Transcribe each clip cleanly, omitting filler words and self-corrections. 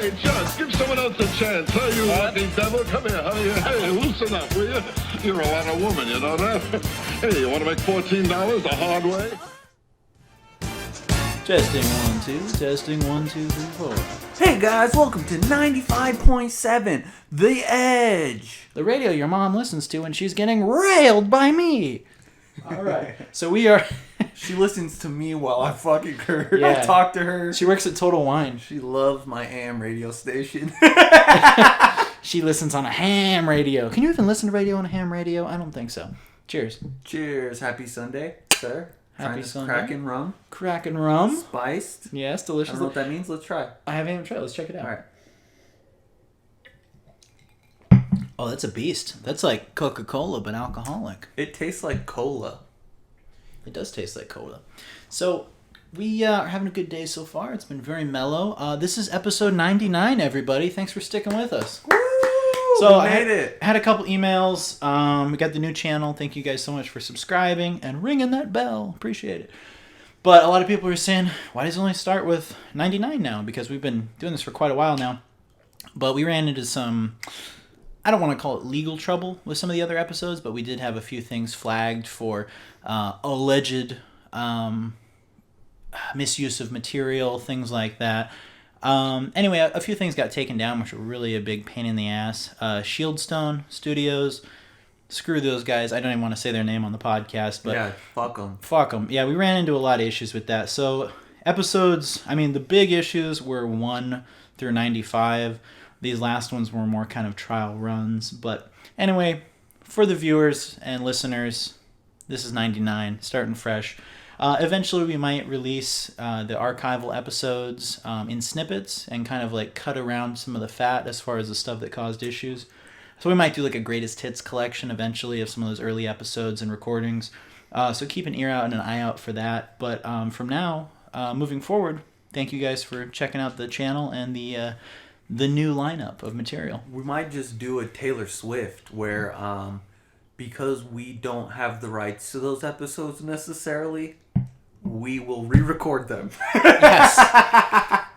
Hey, Judge, give someone else a chance. Hey, you lucky devil. Come here. Hey, loosen up, will you? You're a lot of woman, you know that? Hey, you want to make $14 the hard way? Testing 1, 2. Testing 1, 2, 3, 4. Hey guys, welcome to 95.7 The Edge. The radio your mom listens to when she's getting railed by me. All right. So we are... She listens to me while I fucking her. Yeah. I talk to her. She works at Total Wine. She loves my AM radio station. She listens on a ham radio. Can you even listen to radio on a ham radio? I don't think so. Cheers. Cheers. Happy Sunday, sir. Happy Sunday. Crackin' rum. Crackin' rum. Spiced. Yes, I delicious. don't know what that means. Let's try. I haven't even tried. Let's check it out. All right. Oh, that's a beast. That's like Coca-Cola, but alcoholic. It tastes like cola. It does taste like cola. So, we are having a good day so far. It's been very mellow. This is episode 99, everybody. Thanks for sticking with us. Woo! So we made it. I had a couple emails. We got the new channel. Thank you guys so much for subscribing and ringing that bell. Appreciate it. But a lot of people are saying, why does it only start with 99 now? Because we've been doing this for quite a while now. But we ran into some... I don't want to call it legal trouble with some of the other episodes, but we did have a few things flagged for alleged misuse of material, things like that. Anyway, a few things got taken down, which were really a big pain in the ass. Shieldstone Studios, screw those guys. I don't even want to say their name on the podcast, but yeah, fuck them. Fuck them. Yeah, we ran into a lot of issues with that. So episodes, I mean, the big issues were 1 through 95. These last ones were more kind of trial runs. But anyway, for the viewers and listeners, this is 99, starting fresh. Eventually, we might release the archival episodes in snippets and kind of like cut around some of the fat as far as the stuff that caused issues. So we might do like a greatest hits collection eventually of some of those early episodes and recordings. So keep an ear out and an eye out for that. But from now, moving forward, thank you guys for checking out the channel and the new lineup of material. We might just do a Taylor Swift where, because we don't have the rights to those episodes necessarily, we will re-record them. Yes.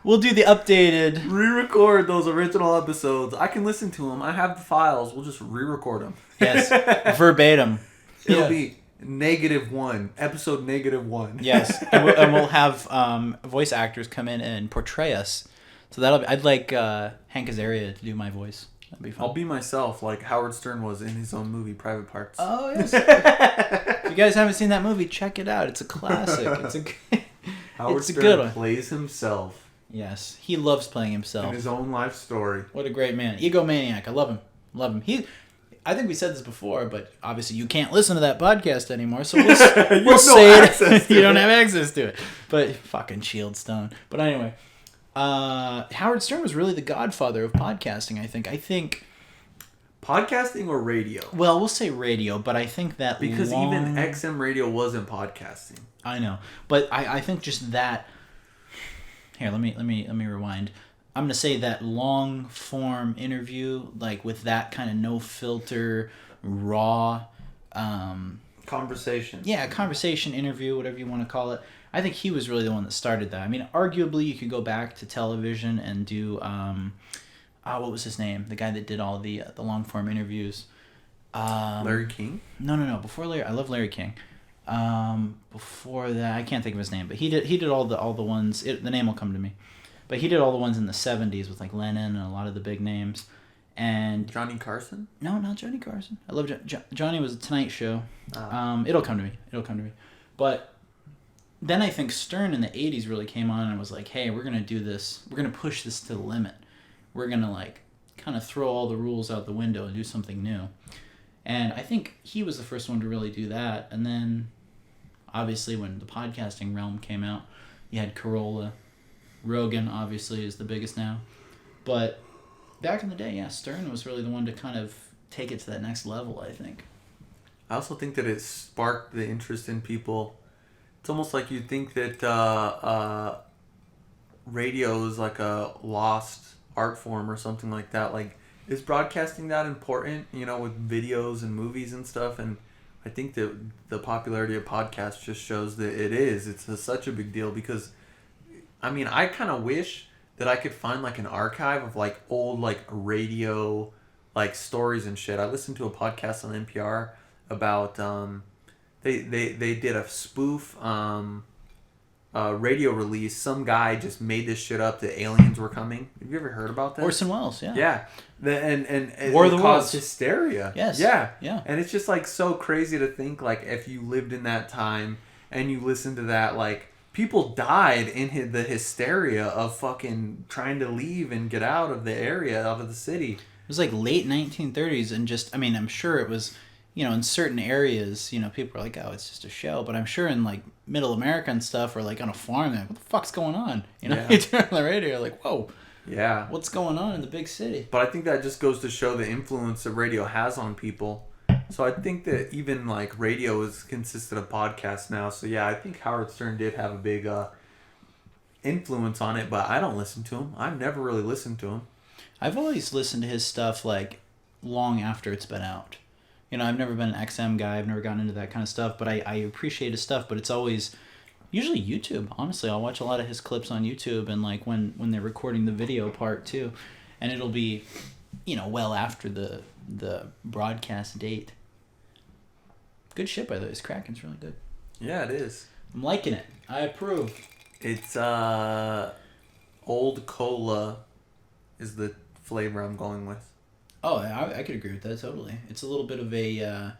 We'll do the updated... Re-record those original episodes. I can listen to them. I have the files. We'll just re-record them. Yes. Verbatim. It'll be -1. Episode -1. Yes. And we'll have voice actors come in and portray us. So that'll be... I'd like Hank Azaria to do my voice. That'd be fun. I'll be myself, like Howard Stern was in his own movie, Private Parts. Oh, yes. If you guys haven't seen that movie, check it out. It's a classic. Howard it's a Stern good one. plays himself. Yes. He loves playing himself. In his own life story. What a great man. Egomaniac. I love him. Love him. I think we said this before, but obviously you can't listen to that podcast anymore, so we'll say it. You don't have access to it. But fucking Shieldstone. But anyway... Howard Stern was really the godfather of podcasting, I think... Podcasting or radio? Well, we'll say radio, but I think that because even XM radio wasn't podcasting. I know, but I think just that... Here, let me rewind. I'm going to say that long-form interview, like with that kind of no-filter, raw... conversation. Yeah, conversation, interview, whatever you want to call it. I think he was really the one that started that. I mean, arguably, you could go back to television and do, what was his name? The guy that did all the long-form interviews. Larry King? No. Before Larry, I love Larry King. Before that, I can't think of his name, but he did all the ones. The name will come to me, but he did all the ones in the 70s with like Lennon and a lot of the big names. And Johnny Carson? No, not Johnny Carson. I love Johnny was a Tonight Show. Oh. It'll come to me. But then I think Stern in the 80s really came on and was like, hey, we're going to do this. We're going to push this to the limit. We're going to like kind of throw all the rules out the window and do something new. And I think he was the first one to really do that. And then obviously when the podcasting realm came out, you had Corolla. Rogan obviously is the biggest now. But back in the day, yeah, Stern was really the one to kind of take it to that next level, I think. I also think that it sparked the interest in people. It's almost like you think that radio is like a lost art form or something like that. Like, is broadcasting that important, with videos and movies and stuff? And I think that the popularity of podcasts just shows that it is. It's such a big deal because, I mean, I kind of wish that I could find like an archive of like old like radio like stories and shit. I listened to a podcast on NPR about they did a spoof radio release. Some guy just made this shit up that aliens were coming. Have you ever heard about that? Orson Welles, yeah. Yeah. And War it of the caused Worlds. hysteria. Yes. Yeah. Yeah. And it's just like so crazy to think like if you lived in that time and you listened to that, like people died in the hysteria of fucking trying to leave and get out of the area, out of the city. It was like late 1930s, and just, I mean, I'm sure it was, in certain areas, people are like, oh, it's just a show. But I'm sure in like middle America and stuff, or like on a farm, they're like, what the fuck's going on? Yeah. You turn on the radio, you're like, whoa, yeah, what's going on in the big city? But I think that just goes to show the influence that radio has on people. So I think that even like radio is consisted of podcasts now. So yeah, I think Howard Stern did have a big influence on it, but I don't listen to him. I've never really listened to him. I've always listened to his stuff like long after it's been out. I've never been an XM guy. I've never gotten into that kind of stuff, but I appreciate his stuff. But it's always usually YouTube. Honestly, I'll watch a lot of his clips on YouTube, and like when they're recording the video part too, and it'll be, well after the broadcast date. Good shit, by the way. This Kraken's really good. Yeah, it is. I'm liking it. I approve. It's Old Cola is the flavor I'm going with. Oh, I could agree with that totally. It's a little bit of a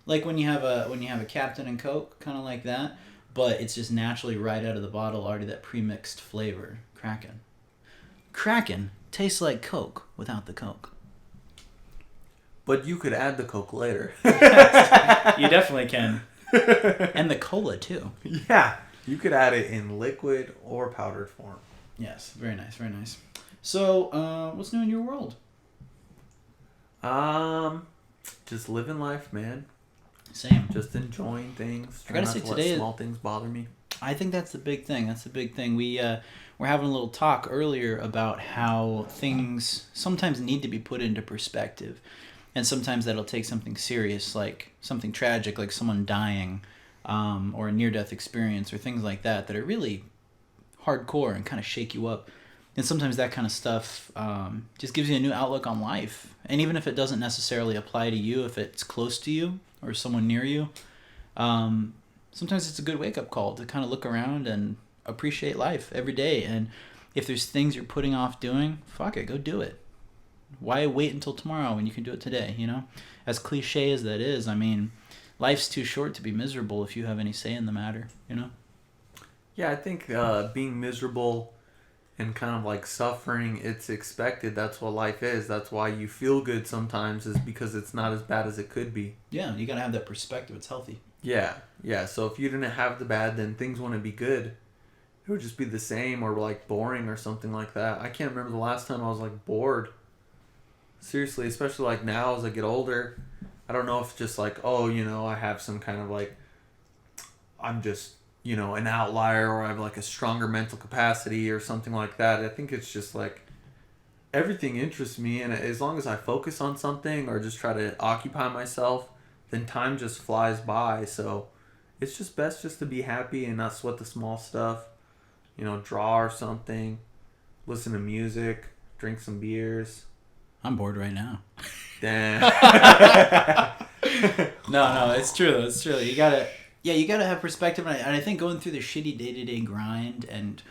like when you have a Captain and Coke, kind of like that, but it's just naturally right out of the bottle, already that pre-mixed flavor. Kraken tastes like Coke without the Coke. But you could add the Coke later. You definitely can. And the cola too. Yeah, you could add it in liquid or powdered form. Yes, very nice, very nice. So, what's new in your world? Just living life, man. Same. Just enjoying things. I gotta Try say not to today, let small things bother me. I think that's the big thing. We were having a little talk earlier about how things sometimes need to be put into perspective, and sometimes that'll take something serious, like something tragic, like someone dying, or a near-death experience, or things like that that are really hardcore and kind of shake you up. And sometimes that kind of stuff just gives you a new outlook on life. And even if it doesn't necessarily apply to you, if it's close to you or someone near you, sometimes it's a good wake-up call to kind of look around and appreciate life every day. And if there's things you're putting off doing, fuck it, go do it. Why wait until tomorrow when you can do it today, As cliche as that is, I mean, life's too short to be miserable if you have any say in the matter, Yeah, I think being miserable and kind of like suffering, it's expected. That's what life is. That's why you feel good sometimes, is because it's not as bad as it could be. Yeah, you gotta have that perspective. It's healthy. Yeah. So if you didn't have the bad, then things wouldn't be good. It would just be the same or like boring or something like that. I can't remember the last time I was like bored. Seriously, especially like now as I get older. I don't know if it's just like, I have some kind of like, I'm just, an outlier, or I have like a stronger mental capacity or something like that. I think it's just like everything interests me, and as long as I focus on something or just try to occupy myself, then time just flies by. So it's just best just to be happy and not sweat the small stuff. Draw or something, listen to music, drink some beers. I'm bored right now. Damn. No, it's true. It's true. You gotta have perspective, and I think going through the shitty day-to-day grind and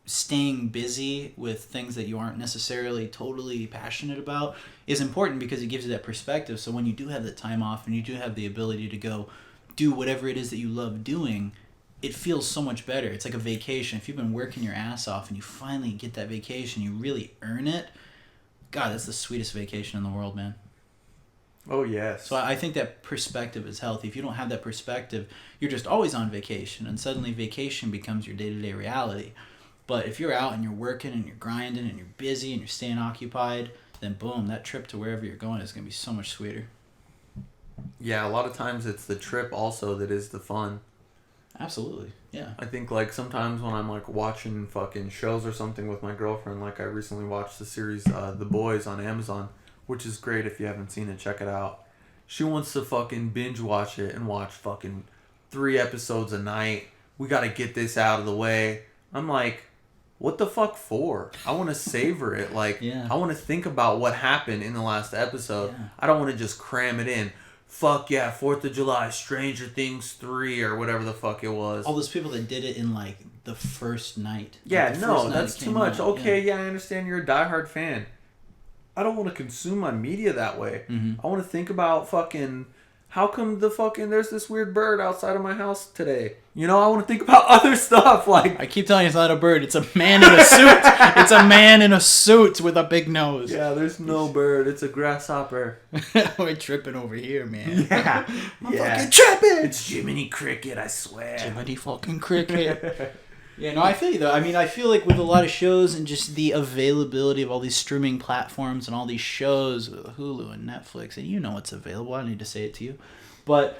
staying busy with things that you aren't necessarily totally passionate about is important, because it gives you that perspective. So when you do have that time off and you do have the ability to go do whatever it is that you love doing, it feels so much better. It's like a vacation. If you've been working your ass off and you finally get that vacation, you really earn it. God, that's the sweetest vacation in the world, man. Oh, yes. So I think that perspective is healthy. If you don't have that perspective, you're just always on vacation, and suddenly vacation becomes your day-to-day reality. But if you're out and you're working and you're grinding and you're busy and you're staying occupied, then boom, that trip to wherever you're going is going to be so much sweeter. Yeah, a lot of times it's the trip also that is the fun. Absolutely, yeah. I think like sometimes when I'm like watching fucking shows or something with my girlfriend, like I recently watched the series The Boys on Amazon, which is great. If you haven't seen it, check it out. She wants to fucking binge watch it and watch fucking 3 episodes a night. We got to get this out of the way. I'm like, what the fuck for? I want to savor it. Like, I want to think about what happened in the last episode. Yeah. I don't want to just cram it in. Fuck yeah, 4th of July, Stranger Things 3 or whatever the fuck it was. All those people that did it in like the first night. Yeah, like no, that's too much. Out. Okay, yeah, I understand you're a diehard fan. I don't want to consume my media that way. Mm-hmm. I want to think about fucking... How come there's this weird bird outside of my house today? You know, I want to think about other stuff. Like, I keep telling you, it's not a bird. It's a man in a suit. It's a man in a suit with a big nose. Yeah, there's no bird. It's a grasshopper. We're tripping over here, man. Yeah. I'm fucking tripping. It's Jiminy Cricket, I swear. Jiminy fucking Cricket. Yeah, no, I feel you, though. I mean, I feel like with a lot of shows and just the availability of all these streaming platforms and all these shows, Hulu and Netflix, and you know what's available. I don't need to say it to you. But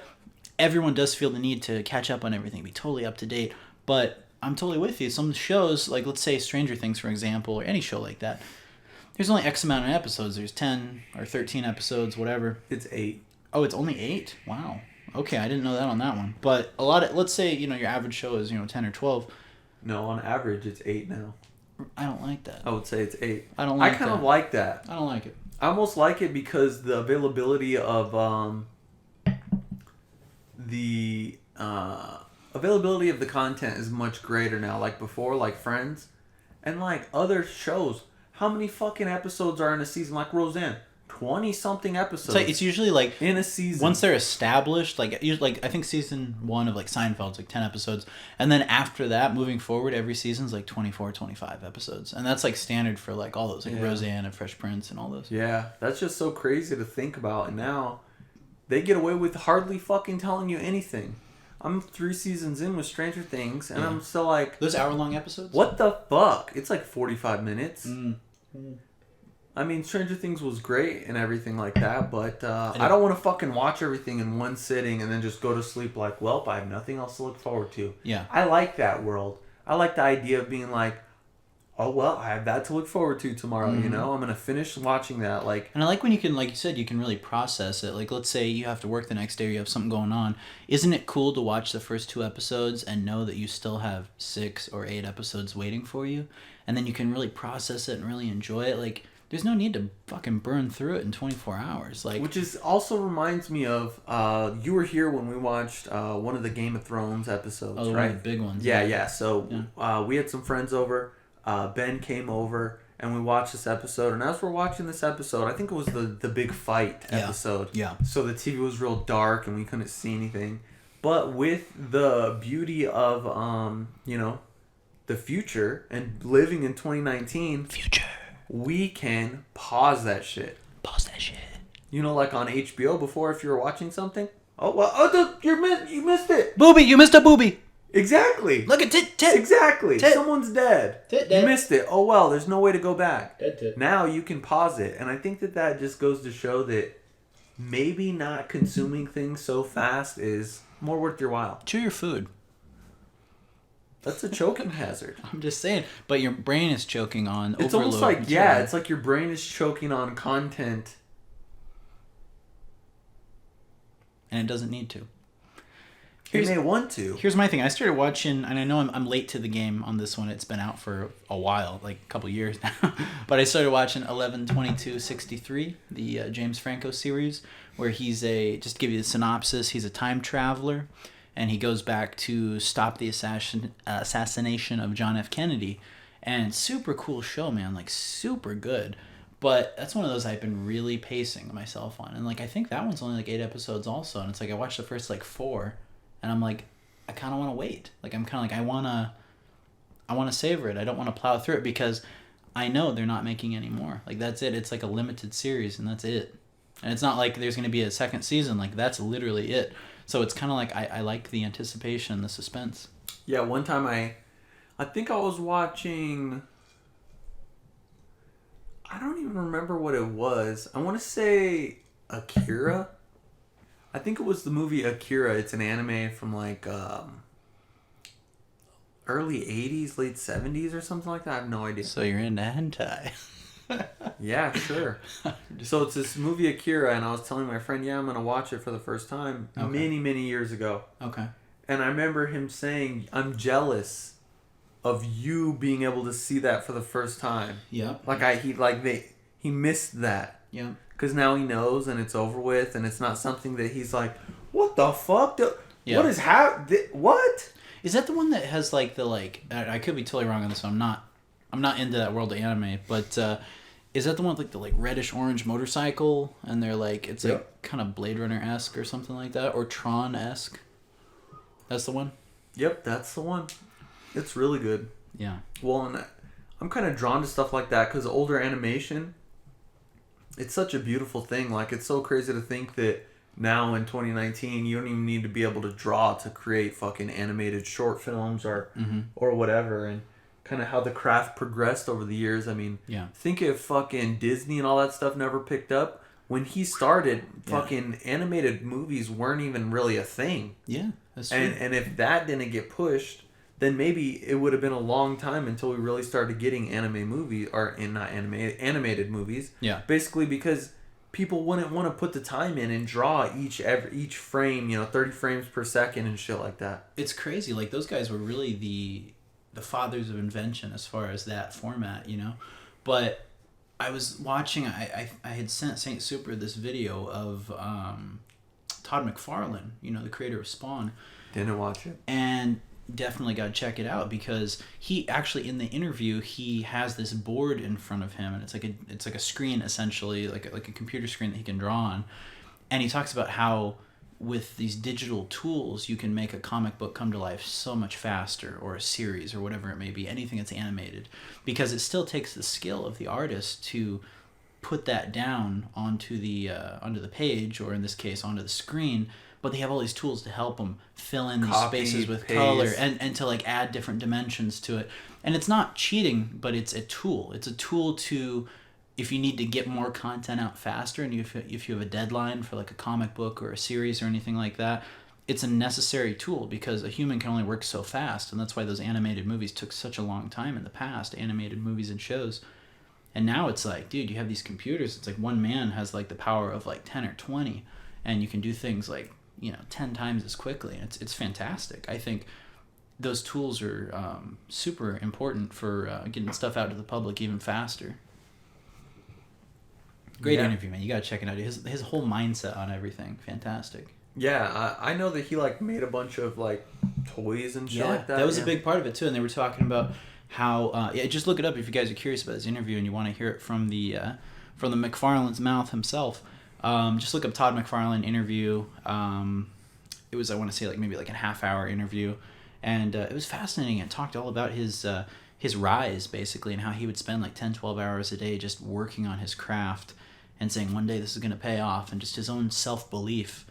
everyone does feel the need to catch up on everything, be totally up to date. But I'm totally with you. Some shows, like let's say Stranger Things, for example, or any show like that, there's only X amount of episodes. There's 10 or 13 episodes, whatever. It's 8. Oh, it's only 8? Wow. Okay, I didn't know that on that one. But a lot of, let's say, your average show is, 10 or 12. No, on average, it's 8 now. I don't like that. I would say it's 8. I don't like that. I kind of like that. I don't like it. I almost like it because the availability of the content is much greater now. Like before, like Friends, and like other shows. How many fucking episodes are in a season? Like Roseanne. 20-something episodes. It's usually like in a season. Once they're established, like usually, like I think season 1 of like Seinfeld's like 10 episodes, and then after that, moving forward, every season's like 24, 25 episodes, and that's like standard for like all those, like Roseanne and Fresh Prince and all those. Yeah, that's just so crazy to think about. And now they get away with hardly fucking telling you anything. I'm 3 seasons in with Stranger Things, and I'm still like, those hour-long episodes. What the fuck? It's like 45 minutes. I mean, Stranger Things was great and everything like that, but I don't want to fucking watch everything in one sitting and then just go to sleep like, well, I have nothing else to look forward to. Yeah. I like that world. I like the idea of being like, oh, well, I have that to look forward to tomorrow, I'm going to finish watching that. Like, and I like when you can, like you said, you can really process it. Like, let's say you have to work the next day or you have something going on. Isn't it cool to watch the first 2 episodes and know that you still have 6 or 8 episodes waiting for you? And then you can really process it and really enjoy it. Like, there's no need to fucking burn through it in 24 hours. Like, which is also reminds me of you were here when we watched one of the Game of Thrones episodes, right? One of the big ones. Yeah. So we had some friends over. Ben came over and we watched this episode. And as we're watching this episode, I think it was the big fight episode. Yeah. So the TV was real dark and we couldn't see anything. But with the beauty of the future and living in 2019. We can pause that shit. Like on HBO before, if you were watching something. Oh, well, you missed it. Booby, you missed a booby. Exactly. Look at tit. Exactly. Tit. Someone's dead. Tit. You missed it. Oh, well, there's no way to go back. Tit. Now you can pause it. And I think that just goes to show that maybe not consuming things so fast is more worth your while. Chew your food. That's a choking hazard. I'm just saying. But your brain is choking on It's overload almost like, material. it's like your brain is choking on content. And it doesn't need to. It may want to. Here's my thing. I started watching, and I know I'm late to the game on this one. It's been out for a while, like a couple years now. But I started watching 11/22/63, the James Franco series, where just to give you the synopsis, he's a time traveler. And he goes back to stop the assassination of John F. Kennedy. And super cool show, man. Like, super good. But that's one of those I've been really pacing myself on. And, like, I think that one's only, like, 8 episodes also. And it's like I watched the first, like, 4. And I'm like, I kind of want to wait. Like, I'm kind of like, I want to savor it. I don't want to plow through it because I know they're not making any more. Like, that's it. It's like a limited series, and that's it. And it's not like there's going to be a second season. Like, that's literally it. So it's kind of like I like the anticipation, the suspense. Yeah, one time I think I was watching... I don't even remember what it was. I want to say Akira. I think it was the movie Akira. It's an anime from like early 80s, late 70s or something like that. I have no idea. So you're into hentai. Yeah, sure. So it's this movie Akira, and I was telling my friend, I'm going to watch it for the first time many, many years ago. Okay. And I remember him saying, I'm jealous of you being able to see that for the first time. Yeah. He missed that. Yeah. Because now he knows and it's over with, and it's not something that he's like, what the fuck? Yeah. What is what? Is that the one that has like the like? I could be totally wrong on this one. I'm not into that world of anime, but is that the one with like the like reddish orange motorcycle and they're like it's like kind of Blade Runner-esque or something like that, or Tron-esque? That's the one. Yep, that's the one. It's really good. Yeah. Well, and I'm kind of drawn to stuff like that because older animation, it's such a beautiful thing. Like, it's so crazy to think that now in 2019, you don't even need to be able to draw to create fucking animated short films or whatever. And kind of how the craft progressed over the years. I mean, think if fucking Disney and all that stuff never picked up. When he started, fucking animated movies weren't even really a thing. Yeah, that's true. And if that didn't get pushed, then maybe it would have been a long time until we really started getting animated movies. Yeah. Basically because people wouldn't want to put the time in and draw each frame, 30 frames per second and shit like that. It's crazy. Like, those guys were really the fathers of invention as far as that format, But I was watching, I had sent Saint Super this video of Todd McFarlane, the creator of Spawn. Didn't watch it. And definitely got to check it out because he actually, in the interview, he has this board in front of him and it's like a screen essentially, like a computer screen that he can draw on. And he talks about how with these digital tools you can make a comic book come to life so much faster, or a series or whatever it may be, anything that's animated, because it still takes the skill of the artist to put that down onto the page, or in this case onto the screen. But they have all these tools to help them fill in these spaces with color and to like add different dimensions to it. And it's not cheating, but it's a tool. It's a tool to, if you need to get more content out faster, and if you have a deadline for like a comic book or a series or anything like that, it's a necessary tool because a human can only work so fast. And that's why those animated movies took such a long time in the past, animated movies and shows. And now it's like, dude, you have these computers. It's like one man has like the power of like 10 or 20, and you can do things like, 10 times as quickly. And it's fantastic. I think those tools are super important for getting stuff out to the public even faster. Great interview, man. You gotta check it out. His whole mindset on everything, fantastic. Yeah, I know that he like made a bunch of like toys and shit like that. That was a big part of it too. And they were talking about how just look it up if you guys are curious about this interview and you want to hear it from the McFarlane's mouth himself. Just look up Todd McFarlane interview. It was, I want to say, like maybe like a half-hour interview, and it was fascinating. It talked all about his rise basically, and how he would spend like 10-12 hours a day just working on his craft and saying one day this is going to pay off, and just his own self-belief,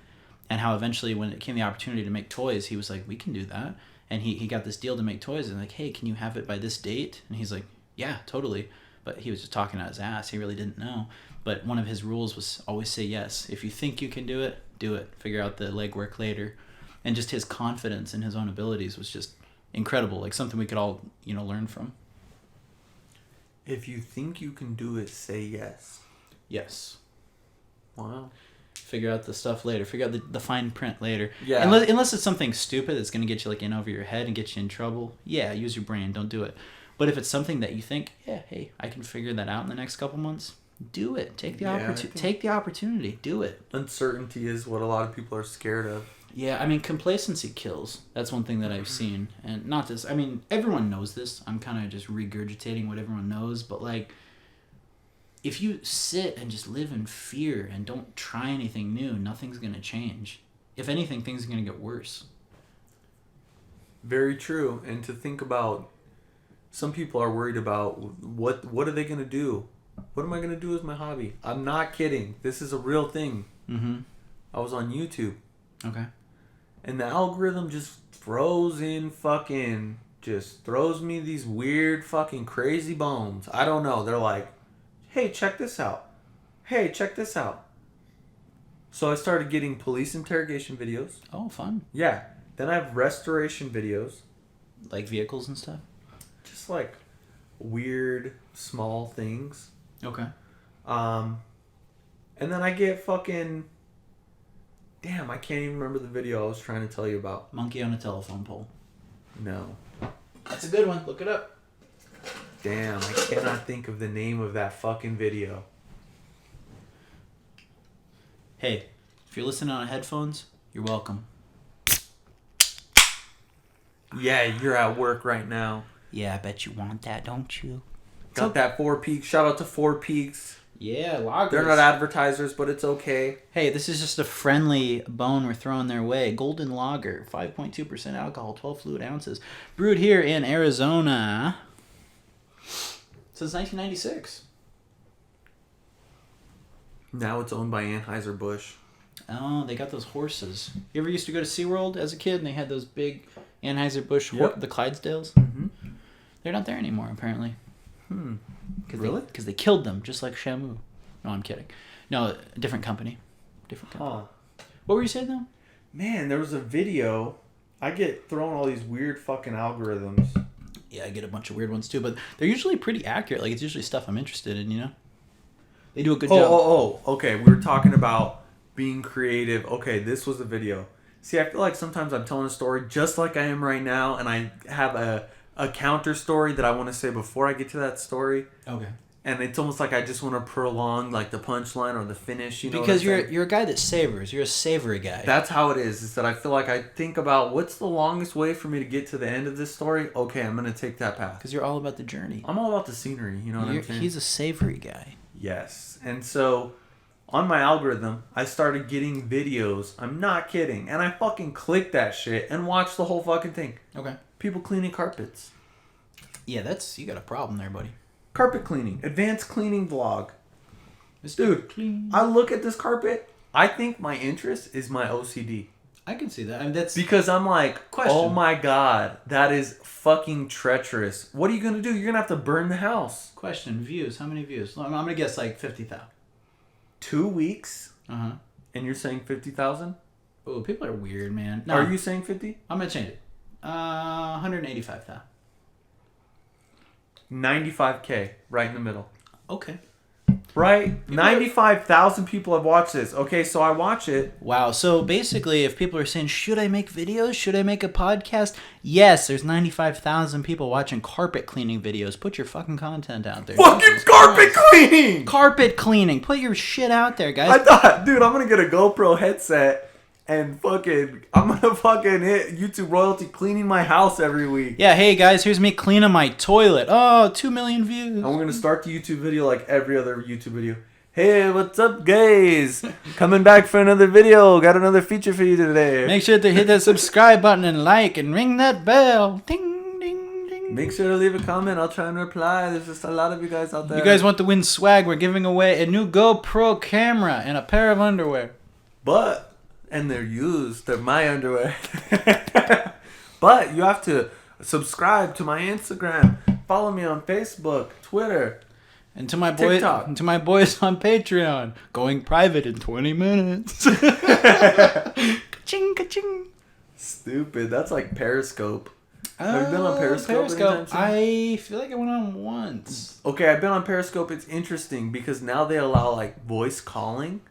and how eventually when it came the opportunity to make toys, he was like, we can do that. And he got this deal to make toys, and like, hey, can you have it by this date? And he's like, yeah, totally. But he was just talking out his ass. He really didn't know. But one of his rules was always say yes. If you think you can do it, do it. Figure out the legwork later. And just his confidence in his own abilities was just incredible. Like something we could all, learn from. If you think you can do it, say yes. Yes. Wow. Figure out the stuff later. Figure out the fine print later. Yeah. Unless it's something stupid that's going to get you like in over your head and get you in trouble. Yeah, use your brain. Don't do it. But if it's something that you think, yeah, hey, I can figure that out in the next couple months, do it. Take the opportunity. Do it. Uncertainty is what a lot of people are scared of. Yeah, I mean, complacency kills. That's one thing that I've seen. And not this, I mean, everyone knows this. I'm kind of just regurgitating what everyone knows. But, like, if you sit and just live in fear and don't try anything new, nothing's going to change. If anything, things are going to get worse. Very true. And to think about, some people are worried about what are they going to do? What am I going to do as my hobby? I'm not kidding. This is a real thing. Mm-hmm. I was on YouTube. Okay. And the algorithm just throws me these weird fucking crazy bones. I don't know. They're like, hey, check this out. Hey, check this out. So I started getting police interrogation videos. Oh, fun. Yeah. Then I have restoration videos. Like vehicles and stuff? Just like weird small things. Okay. And then I get fucking... Damn, I can't even remember the video I was trying to tell you about. Monkey on a telephone pole. No. That's a good one. Look it up. Damn, I cannot think of the name of that fucking video. Hey, if you're listening on headphones, you're welcome. Yeah, you're at work right now. Yeah, I bet you want that, don't you? Got that Four Peaks. Shout out to Four Peaks. Yeah, lagers. They're not advertisers, but it's okay. Hey, this is just a friendly bone we're throwing their way. Golden Lager, 5.2% alcohol, 12 fluid ounces. Brewed here in Arizona since 1996. Now it's owned by Anheuser-Busch. Oh, they got those horses. You ever used to go to SeaWorld as a kid and they had those big Anheuser-Busch, the Clydesdales? Mm-hmm. They're not there anymore, apparently. Really? Because they killed them, just like Shamu. No, I'm kidding. No, a different company. Huh. What were you saying, though? Man, there was a video. I get thrown all these weird fucking algorithms. Yeah, I get a bunch of weird ones, too, but they're usually pretty accurate. Like, it's usually stuff I'm interested in, you know? They do a good job. Okay. We were talking about being creative. Okay, this was a video. See, I feel like sometimes I'm telling a story just like I am right now, and I have a counter story that I want to say before I get to that story. Okay. And it's almost like I just want to prolong like the punchline or the finish, you know. Because you're a guy that savors. You're a savory guy. That's how it is that I feel like I think about what's the longest way for me to get to the end of this story. Okay, I'm going to take that path. Because you're all about the journey. I'm all about the scenery, you know what I'm saying? He's a savory guy. Yes. And so on my algorithm, I started getting videos. I'm not kidding. And I fucking clicked that shit and watched the whole fucking thing. Okay. People cleaning carpets. Yeah, you got a problem there, buddy. Carpet cleaning. Advanced cleaning vlog. Mr. Dude, Clean. I look at this carpet. I think my interest is my OCD. I can see that. I mean, that's Because I'm like, Question. oh my God, that is fucking treacherous. What are you going to do? You're going to have to burn the house. question. Views. How many views? I'm going to guess like 50,000. 2 weeks? Uh-huh. And you're saying 50,000? Oh, people are weird, man. No, Are you saying 50? I'm going to change it. 185,000. 95K, right in the middle. Okay. Right? 95,000 people have watched this. Okay, so I watch it. Wow. So basically, if people are saying, should I make videos? Should I make a podcast? Yes, there's 95,000 people watching carpet cleaning videos. Put your fucking content out there. Fucking Jesus carpet Christ. cleaning! Carpet cleaning. Put your shit out there, guys. I thought, dude, I'm going to get a GoPro headset and I'm going to fucking hit YouTube royalty cleaning my house every week. Yeah, hey guys, here's me cleaning my toilet. Oh, 2 million views. And we're going to start the YouTube video like every other YouTube video. Hey, what's up, guys? Coming back for another video. Got another feature for you today. Make sure to hit that subscribe button and like and ring that bell. Ding, ding, ding. Make sure to leave a comment. I'll try and reply. There's just a lot of you guys out there. You guys want to win swag? We're giving away a new GoPro camera and a pair of underwear. And they're used. They're my underwear. But you have to subscribe to my Instagram. Follow me on Facebook, Twitter. And to my TikTok. and to my boys on Patreon, going private in 20 minutes. Ka-ching, ka-ching. Stupid. That's like Periscope. Have you been on Periscope anytime soon? I feel like I went on once. Okay, I've been on Periscope. It's interesting because now they allow like voice calling.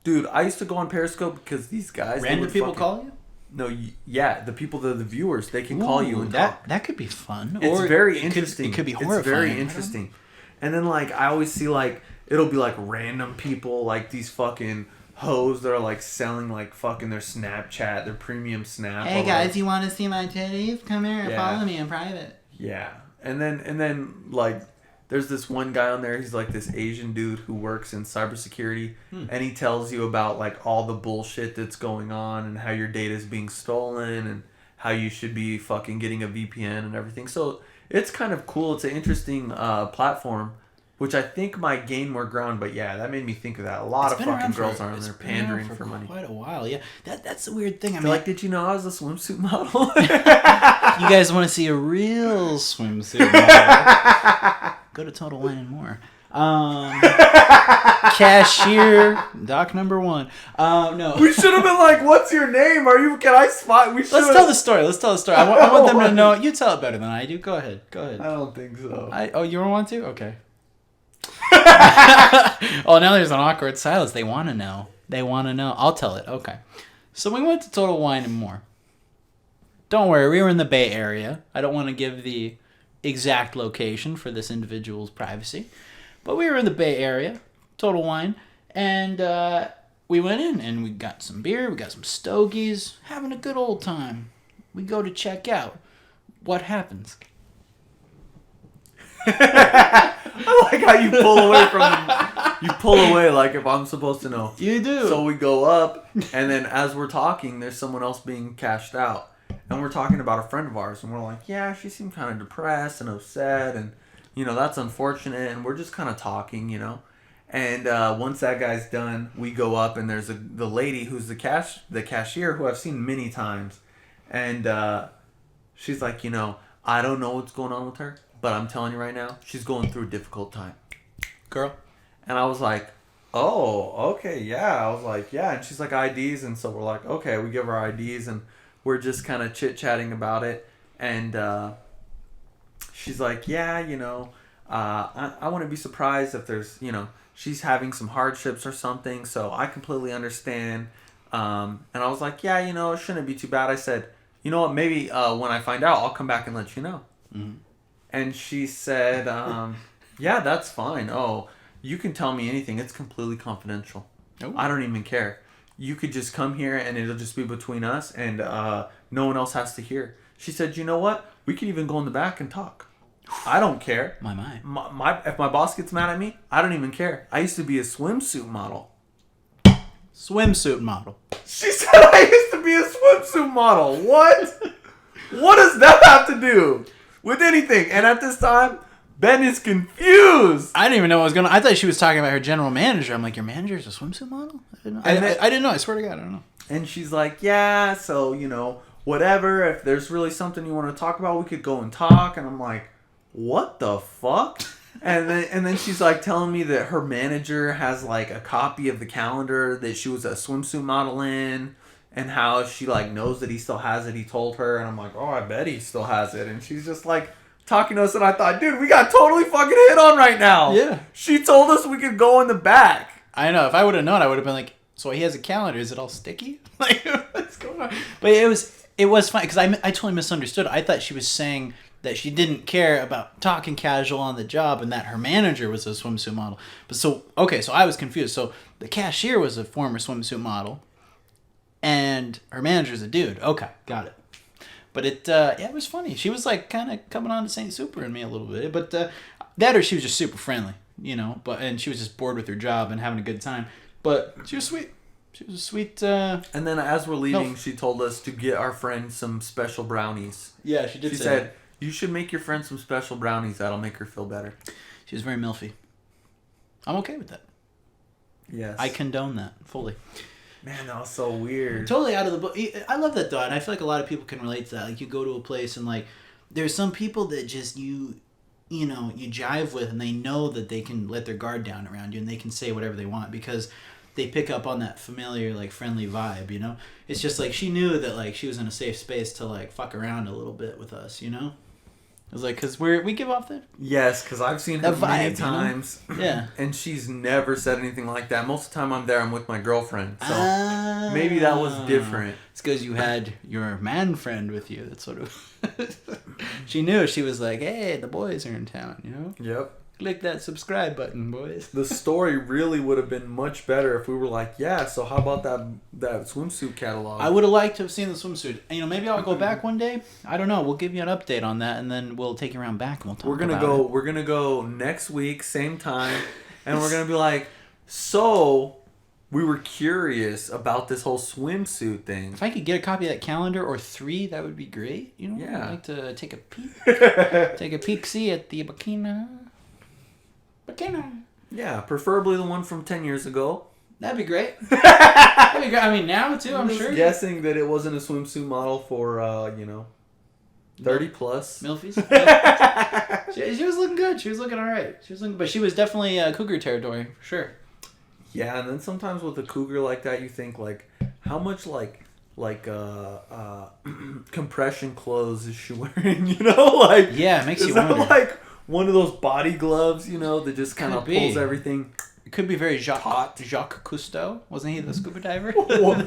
Dude, I used to go on Periscope because these guys... Random people call you? No, yeah, the people, the viewers, they can call you and talk. That could be fun. It's or very interesting. It could be horrifying. It's very interesting. And then, like, I always see, like, it'll be, like, random people, like, these fucking hoes that are, like, selling, like, fucking their Snapchat, their premium Snap. Hey, guys, you want to see my titties? Come here and follow me in private. Yeah. And then, like... There's this one guy on there, he's like this Asian dude who works in cybersecurity, and he tells you about like all the bullshit that's going on and how your data is being stolen and how you should be fucking getting a VPN and everything. So it's kind of cool. It's an interesting platform, which I think might gain more ground. But yeah, that made me think of that. A lot of fucking girls are on there pandering for money. Quite a while, yeah. That's the weird thing. I mean, like, did you know I was a swimsuit model? You guys want to see a real swimsuit model? Go to Total Wine and More. Cashier, doc number 1. No. We should have been like, "What's your name? Can I spot?" Let's tell the story. I want them to know. You tell it better than I do. Go ahead. I don't think so. You don't want to? Okay. Oh, now there's an awkward silence. They want to know. I'll tell it. Okay. So we went to Total Wine and More. don't worry, we were in the Bay Area. I don't want to give the exact location for this individual's privacy. But we were in the Bay Area, Total Wine, and we went in and we got some beer, we got some stogies, having a good old time. We go to check out. What happens? I like how you pull away from you pull away like if I'm supposed to know. You do. So we go up, and then as we're talking, there's someone else being cashed out. And we're talking about a friend of ours, and we're like, yeah, she seemed kind of depressed and upset, and, you know, that's unfortunate, and we're just kind of talking, you know. And once that guy's done, we go up, and there's the lady who's the cashier, who I've seen many times, and she's like, you know, I don't know what's going on with her, but I'm telling you right now, she's going through a difficult time. Girl. And I was like, oh, okay, yeah. I was like, yeah. And she's like, IDs. And so we're like, okay, we give her IDs, and we're just kind of chit-chatting about it. And she's like, yeah, you know, I wouldn't be surprised if there's, you know, she's having some hardships or something. So I completely understand. And I was like, yeah, you know, it shouldn't be too bad. I said, you know what, maybe when I find out, I'll come back and let you know. Mm-hmm. And she said, yeah, that's fine. Oh, you can tell me anything. It's completely confidential. Ooh. I don't even care. You could just come here and it'll just be between us, and no one else has to hear. She said, you know what? We could even go in the back and talk. I don't care. If my boss gets mad at me, I don't even care. I used to be a swimsuit model. Swimsuit model. She said I used to be a swimsuit model. What? What does that have to do with anything? And at this time, Ben is confused. I didn't even know what was going on. I thought she was talking about her general manager. I'm like, your manager is a swimsuit model? I didn't know. I didn't know. I swear to God, I don't know. And she's like, yeah, so, you know, whatever. If there's really something you want to talk about, we could go and talk. And I'm like, what the fuck? And then she's like telling me that her manager has like a copy of the calendar that she was a swimsuit model in, and how she like knows that he still has it. He told her, and I'm like, oh, I bet he still has it. And she's just like talking to us, and I thought, dude, we got totally fucking hit on right now. Yeah. She told us we could go in the back. I know. If I would have known, I would have been like, so he has a calendar. Is it all sticky? Like, what's going on? But it was fine because I totally misunderstood. I thought she was saying that she didn't care about talking casual on the job and that her manager was a swimsuit model. But so I was confused. So the cashier was a former swimsuit model and her manager's a dude. Okay, got it. But it was funny. She was like kind of coming on to St. Super in me a little bit. But that or she was just super friendly, you know. And she was just bored with her job and having a good time. But she was sweet. She was a sweet... And then as we're leaving, she told us to get our friend some special brownies. Yeah, she did say said, that. You should make your friend some special brownies. That'll make her feel better. She was very milfy. I'm okay with that. Yes. I condone that fully. Man, that was so weird. Totally out of the book. I love that though, and I feel like a lot of people can relate to that. Like you go to a place and like there's some people that just you jive with, and they know that they can let their guard down around you, and they can say whatever they want because they pick up on that familiar, like, friendly vibe, you know? It's just like she knew that like she was in a safe space to like fuck around a little bit with us, you know? It was like, because we give off the... Yes, because I've seen her many times. You know? Yeah. And she's never said anything like that. Most of the time I'm there, I'm with my girlfriend. So maybe that was different. It's because you had your man friend with you. That's sort of... She knew. She was like, hey, the boys are in town, you know? Yep. Click that subscribe button, boys. The story really would have been much better if we were like, yeah, so how about that swimsuit catalog? I would have liked to have seen the swimsuit. And, you know, maybe I'll go back one day. I don't know. We'll give you an update on that, and then we'll take you around back and we'll talk about it. We're gonna go next week, same time, and we're gonna be like, so we were curious about this whole swimsuit thing. If I could get a copy of that calendar or 3, that would be great. You know, yeah. I'd like to take a peek. Take a peek-see at the bikini. Yeah, preferably the one from 10 years ago. That'd be great. That'd be great. I mean, now too, I'm sure. Guessing that it wasn't a swimsuit model for, 30 plus. Milfies? She was looking good. She was looking all right. But she was definitely cougar territory, for sure. Yeah, and then sometimes with a cougar like that, you think, like, how much, compression clothes is she wearing, you know? Like, yeah, it makes you wonder. Like one of those body gloves, you know, that just kind of pulls everything. It could be very Jacques Cousteau. Wasn't he the scuba diver? What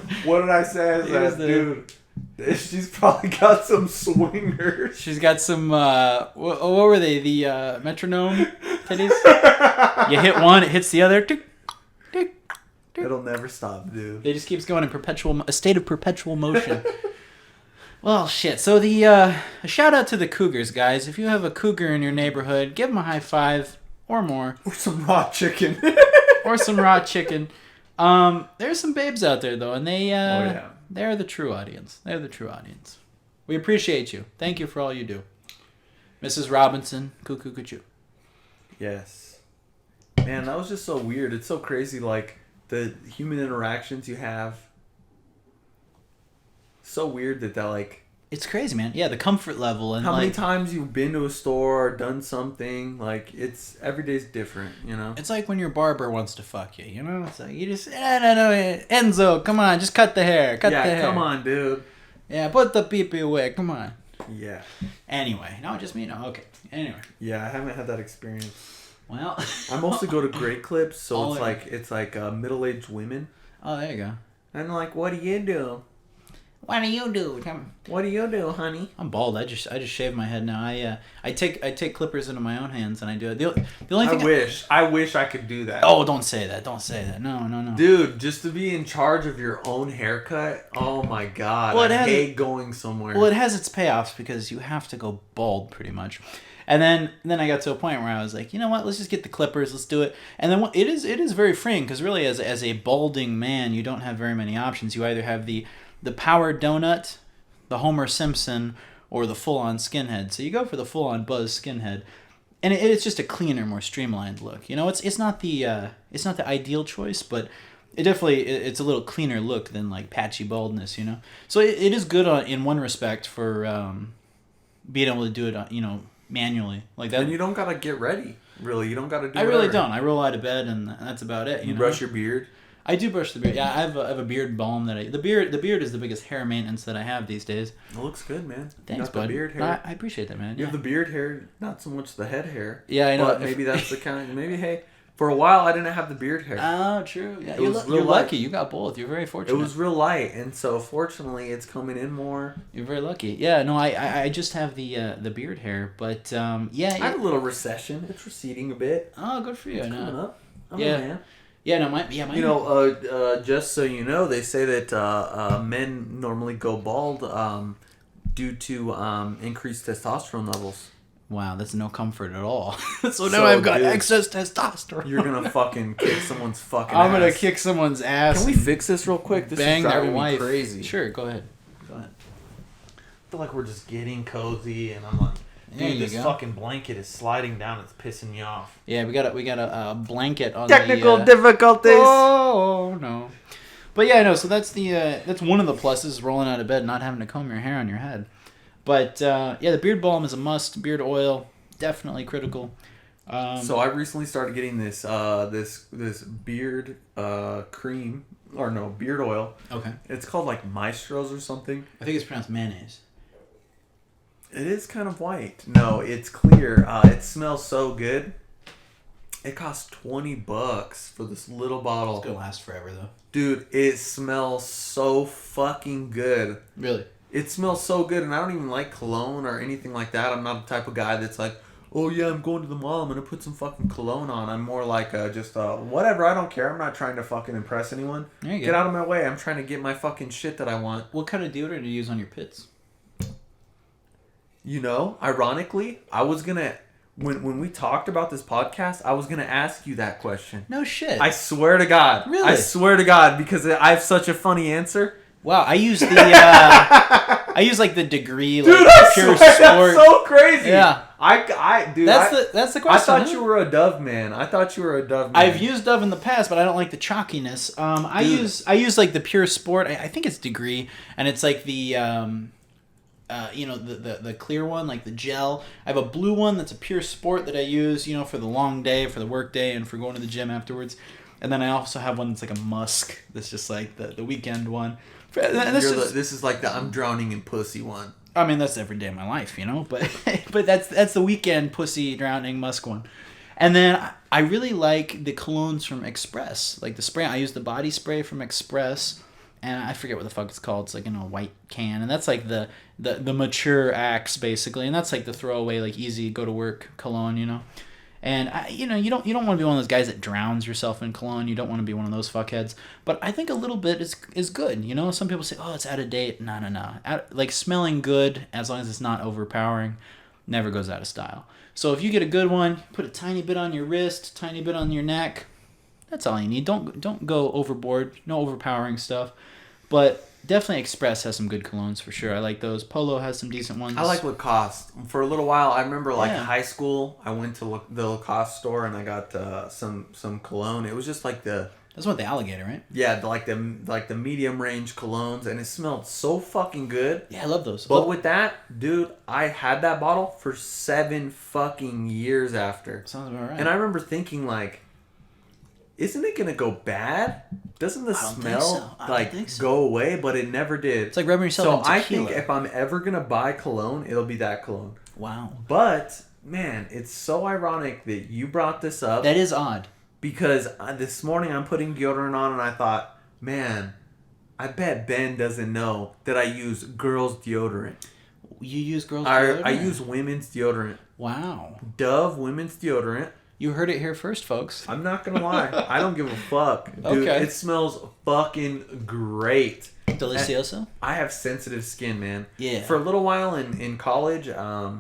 did I say? Dude, She's probably got some swingers. She's got some, what were they? The metronome titties? You hit one, it hits the other. Tick, tick, tick. It'll never stop, dude. It just keeps going in a state of perpetual motion. Well, shit. So a shout out to the cougars, guys. If you have a cougar in your neighborhood, give them a high five or more. Or some raw chicken. Or some raw chicken. There's some babes out there, though, and they're the true audience. They're the true audience. We appreciate you. Thank you for all you do. Mrs. Robinson, cuckoo cuckoo. Yes. Man, that was just so weird. It's so crazy, like, the human interactions you have. So weird that like... It's crazy, man. Yeah, the comfort level. And how many times you've been to a store or done something. Like, it's... Every day's different, you know? It's like when your barber wants to fuck you, you know? It's like, you just... No, Enzo, come on, just cut the hair. Cut the hair. Yeah, come on, dude. Yeah, put the pee-pee away. Come on. Yeah. Anyway. No, just me. No, okay. Anyway. Yeah, I haven't had that experience. Well... I mostly go to Great Clips, so it's like middle-aged women. Oh, there you go. And like, what do you do? What do you do? What do you do, honey? I'm bald. I just shave my head now. I take clippers into my own hands and I do it. The only thing I wish I could do that. Oh, don't say that. Don't say that. No. Dude, just to be in charge of your own haircut. Oh my god. I hate going somewhere. Well, it has its payoffs because you have to go bald pretty much. And then I got to a point where I was like, you know what? Let's just get the clippers. Let's do it. And then it is very freeing because really as a balding man, you don't have very many options. You either have the power donut, the Homer Simpson, or the full-on skinhead. So you go for the full-on buzz skinhead, and it's just a cleaner, more streamlined look. You know, it's not the ideal choice, but it's a little cleaner look than like patchy baldness. You know, so it is good in one respect for being able to do it, manually like that. And you don't gotta get ready. Really, you don't gotta do. I really don't. I roll out of bed, and that's about it. You know? Brush your beard. I do brush the beard. Yeah, I have a beard balm the beard is the biggest hair maintenance that I have these days. It looks good, man. Thanks, bud. The beard hair. I appreciate that, man. You have the beard hair, not so much the head hair. Yeah, I know. But maybe that's the kind. Maybe for a while I didn't have the beard hair. Oh, true. Yeah, you're lucky. You got both. You're very fortunate. It was real light, and so fortunately it's coming in more. You're very lucky. Yeah, no, I just have the beard hair, but yeah. I have a little recession. It's receding a bit. Oh, good for you. It's coming up. I'm yeah. a man. Yeah, no, mine. You know, just so you know, they say that men normally go bald due to increased testosterone levels. Wow, that's no comfort at all. So now I've got excess testosterone. You're gonna fucking kick someone's fucking I'm ass. gonna kick someone's ass. Can we fix this real quick? This bang is driving their wife. me crazy. Sure, go ahead. I feel like we're just getting cozy, and I'm like, dude, this fucking blanket is sliding down. It's pissing me off. Yeah, we got a blanket on technical difficulties. Oh no. But yeah, no. So that's that's one of the pluses, rolling out of bed, not having to comb your hair on your head. But yeah, the beard balm is a must. Beard oil, definitely critical. So I recently started getting this this beard cream, or no, beard oil. Okay. It's called like Maestro's or something. I think it's pronounced mayonnaise. It is kind of white. No, it's clear. It smells so good. It costs $20 for this little bottle. It's gonna last forever though. Dude, it smells so fucking good. Really? It smells so good, and I don't even like cologne or anything like that. I'm not the type of guy that's like, oh yeah, I'm going to the mall, I'm gonna put some fucking cologne on. I'm more like just whatever, I don't care. I'm not trying to fucking impress anyone. There you go. Get out of my way. I'm trying to get my fucking shit that I want. What kind of deodorant do you use on your pits? You know, ironically, I was gonna when we talked about this podcast, I was gonna ask you that question. No shit. I swear to God. Really? I swear to God, because I have such a funny answer. Wow, I use I use like the Degree, like dude, I Pure swear, Sport. that's so crazy. Yeah. Dude, that's the question. I thought you were a Dove man. I've used Dove in the past, but I don't like the chalkiness. I use like the Pure Sport. I think it's Degree, and it's like the the clear one, like the gel. I have a blue one that's a Pure Sport that I use, for the long day, for the work day, and for going to the gym afterwards. And then I also have one that's like a musk. That's just like the weekend one. This is like the I'm drowning in pussy one. I mean, that's every day of my life, but that's the weekend pussy drowning musk one. And then I really like the colognes from Express, like the spray. I use the body spray from Express, and I forget what the fuck it's called. It's like in a white can, and that's like the mature Axe basically, and that's like the throwaway, like easy go to work cologne, you know. And you don't want to be one of those guys that drowns yourself in cologne. You don't want to be one of those fuckheads. But I think a little bit is good. You know, some people say, oh, it's out of date. No. Like smelling good, as long as it's not overpowering, never goes out of style. So if you get a good one, put a tiny bit on your wrist, tiny bit on your neck. That's all you need. Don't go overboard. No overpowering stuff. But definitely Express has some good colognes for sure. I like those. Polo has some decent ones. I like Lacoste. For a little while, I remember Yeah. high school, I went to the Lacoste store and I got some cologne. It was just like That's what the alligator, right? yeah, the medium range colognes, and it smelled so fucking good. Yeah, I love those. But with that, dude, I had that bottle for 7 fucking years after. Sounds about right. And I remember thinking like, isn't it gonna go bad? Doesn't the smell go away? But it never did. It's like rubbing yourself in tequila. So I think if I'm ever gonna buy cologne, it'll be that cologne. Wow. But man, it's so ironic that you brought this up. That is odd. Because this morning I'm putting deodorant on and I thought, man, I bet Ben doesn't know that I use girls' deodorant. You use girls' deodorant? I use women's deodorant. Wow. Dove women's deodorant. You heard it here first, folks. I'm not gonna lie. I don't give a fuck. Dude, Okay. It smells fucking great. Delicioso? I have sensitive skin, man. Yeah. For a little while in college, I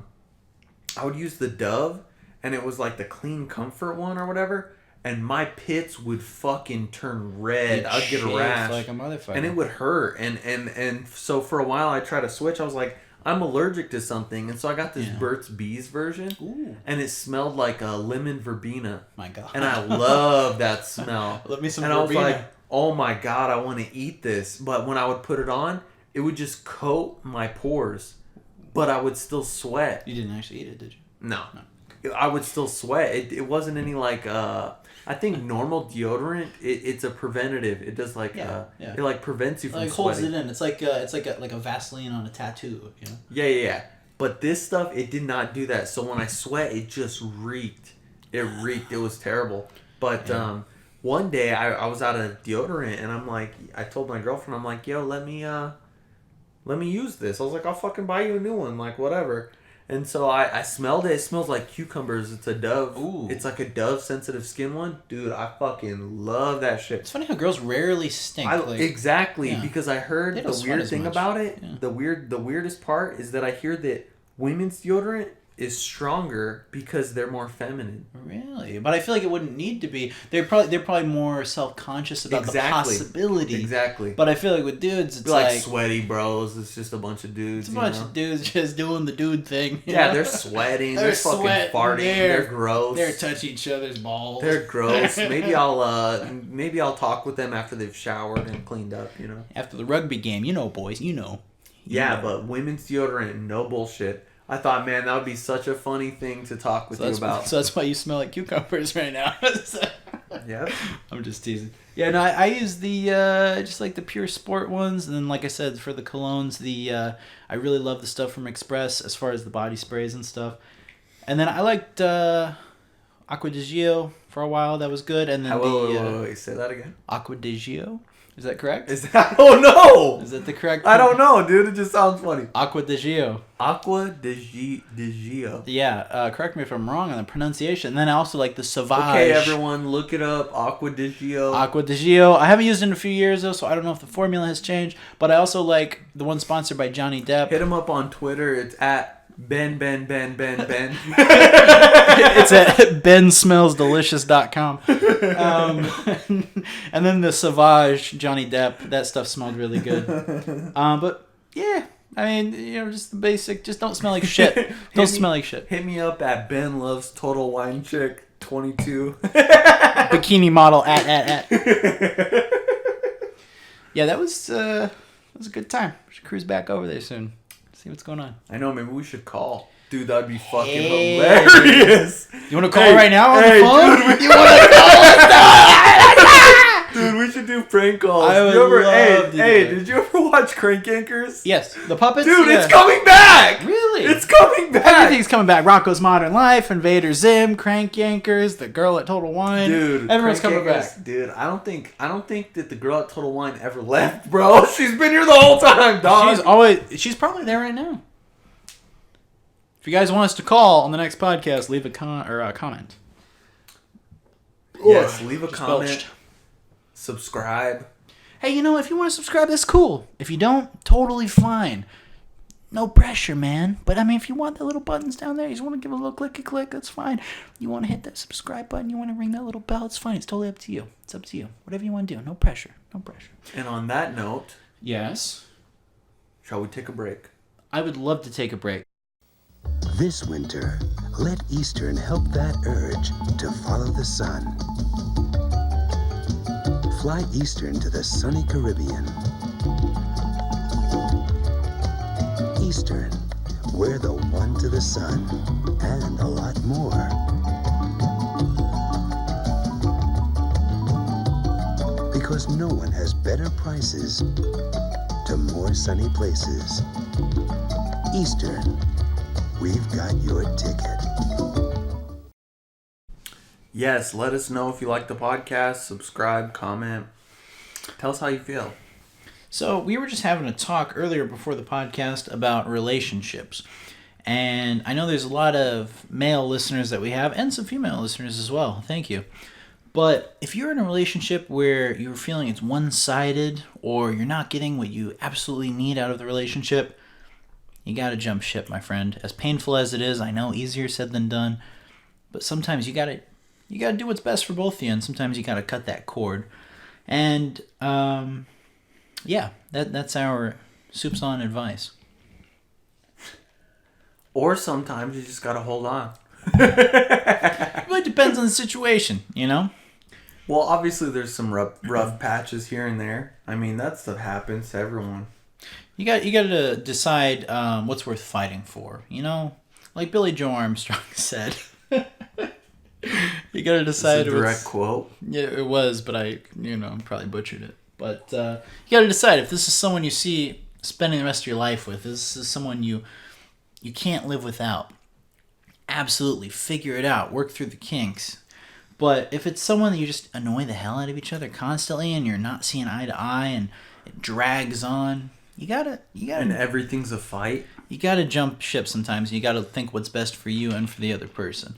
would use the Dove, and it was like the Clean Comfort one or whatever, and my pits would fucking turn red. I'd get a rash. Like a motherfucker. And it would hurt. And so for a while I tried to switch. I was like, I'm allergic to something, and so I got this Burt's Bees version. Ooh. And it smelled like a lemon verbena. My God. And I love that smell. Let me some and verbena. I was like, oh my God, I want to eat this. But when I would put it on, it would just coat my pores. But I would still sweat. You didn't actually eat it, did you? No. I would still sweat. It wasn't any like... I think normal deodorant, it's a preventative. It does it like prevents you from like sweating. holds it in. It's like a Vaseline on a tattoo, you know? Yeah. But this stuff, it did not do that. So when I sweat, it just reeked. It reeked. It was terrible. But one day I was out of deodorant and I'm like, I told my girlfriend, I'm like, yo, let me use this. I was like, I'll fucking buy you a new one, like whatever. And so I smelled it. It smells like cucumbers. It's a Dove. Ooh. It's like a Dove sensitive skin one. Dude, I fucking love that shit. It's funny how girls rarely stink. Exactly, because I heard the weird thing about it. Yeah. The weirdest part is that I hear that women's deodorant is stronger because they're more feminine. Really? But I feel like it wouldn't need to be. They're probably more self-conscious about the possibility. Exactly. But I feel like with dudes, it's like sweaty bros. It's just a bunch of dudes. It's a bunch of dudes just doing the dude thing. Yeah, they're sweating. They're fucking farting. They're gross. They're touching each other's balls. They're gross. Maybe I'll talk with them after they've showered and cleaned up. You know. After the rugby game, you know, boys, you know. But women's deodorant, no bullshit. I thought, man, that would be such a funny thing to talk with you about. So that's why you smell like cucumbers right now. Yep. I'm just teasing. Yeah, no, I use the just like the pure sport ones, and then like I said, for the colognes, I really love the stuff from Express as far as the body sprays and stuff. And then I liked Acqua di Gio for a while. That was good. And then wait, say that again. Acqua di Gio. Is that correct? Oh no! Is that the correct? I don't know, dude. It just sounds funny. Acqua di Gio. Acqua di Gio. Yeah, correct me if I'm wrong on the pronunciation. And then I also like the Sauvage. Okay, everyone, look it up. Acqua di Gio. Acqua di Gio. I haven't used it in a few years though, so I don't know if the formula has changed. But I also like the one sponsored by Johnny Depp. Hit him up on Twitter. It's at Ben. It's at bensmellsdelicious.com. And then the Sauvage Johnny Depp, that stuff smelled really good. But yeah, I mean, just the basic. Just don't smell like shit. Don't smell like shit. Hit me up at Ben Loves Total Wine Chick 22. Bikini model at. Yeah, that was a good time. We should cruise back over there soon. See what's going on. I know, maybe we should call. Dude, that'd be fucking hilarious. You want to call right now on the phone? Dude, You want to call us? Dude, we should do prank calls. I would love to do that. Did you ever watch Crank Yankers? Yes, the puppets. Dude, yeah. it's coming back. Really? It's coming back. Everything's Everything's coming back. Rocco's Modern Life, Invader Zim, Crank Yankers, The Girl at Total Wine. Dude, everyone's Crank coming Yankers, back. Dude, I don't think that the girl at Total Wine ever left, bro. She's been here the whole time, dog. She's probably there right now. If you guys want us to call on the next podcast, leave a comment. Yes, leave a Just comment. belched. Subscribe. Hey, if you want to subscribe, that's cool. If you don't, totally fine. No pressure, man. But, if you want the little buttons down there, you just want to give a little clicky-click, that's fine. You want to hit that subscribe button, you want to ring that little bell, it's fine. It's totally up to you. It's up to you. Whatever you want to do. No pressure. No pressure. And on that note... Yes? Shall we take a break? I would love to take a break. This winter, let Eastern help that urge to follow the sun. Fly Eastern to the sunny Caribbean. Eastern, we're the one to the sun, and a lot more. Because no one has better prices to more sunny places. Eastern, we've got your ticket. Yes, let us know if you like the podcast. Subscribe, comment. Tell us how you feel. So we were just having a talk earlier before the podcast about relationships. And I know there's a lot of male listeners that we have and some female listeners as well. Thank you. But if you're in a relationship where you're feeling it's one-sided or you're not getting what you absolutely need out of the relationship, you got to jump ship, my friend. As painful as it is, I know easier said than done. But sometimes you got to do what's best for both of you, and sometimes you got to cut that cord. And yeah, that's our Soups On advice. Or sometimes you just gotta hold on. Well, it depends on the situation, Well, obviously there's some rough patches here and there. That stuff happens to everyone. You got to decide what's worth fighting for. Like Billy Joe Armstrong said. You got to decide. It's a direct quote. Yeah, it was, but I probably butchered it. But you got to decide if this is someone you see spending the rest of your life with. This is someone you can't live without. Absolutely, figure it out. Work through the kinks. But if it's someone that you just annoy the hell out of each other constantly, and you're not seeing eye to eye, and it drags on, you gotta. And everything's a fight. You gotta jump ship sometimes. You gotta think what's best for you and for the other person.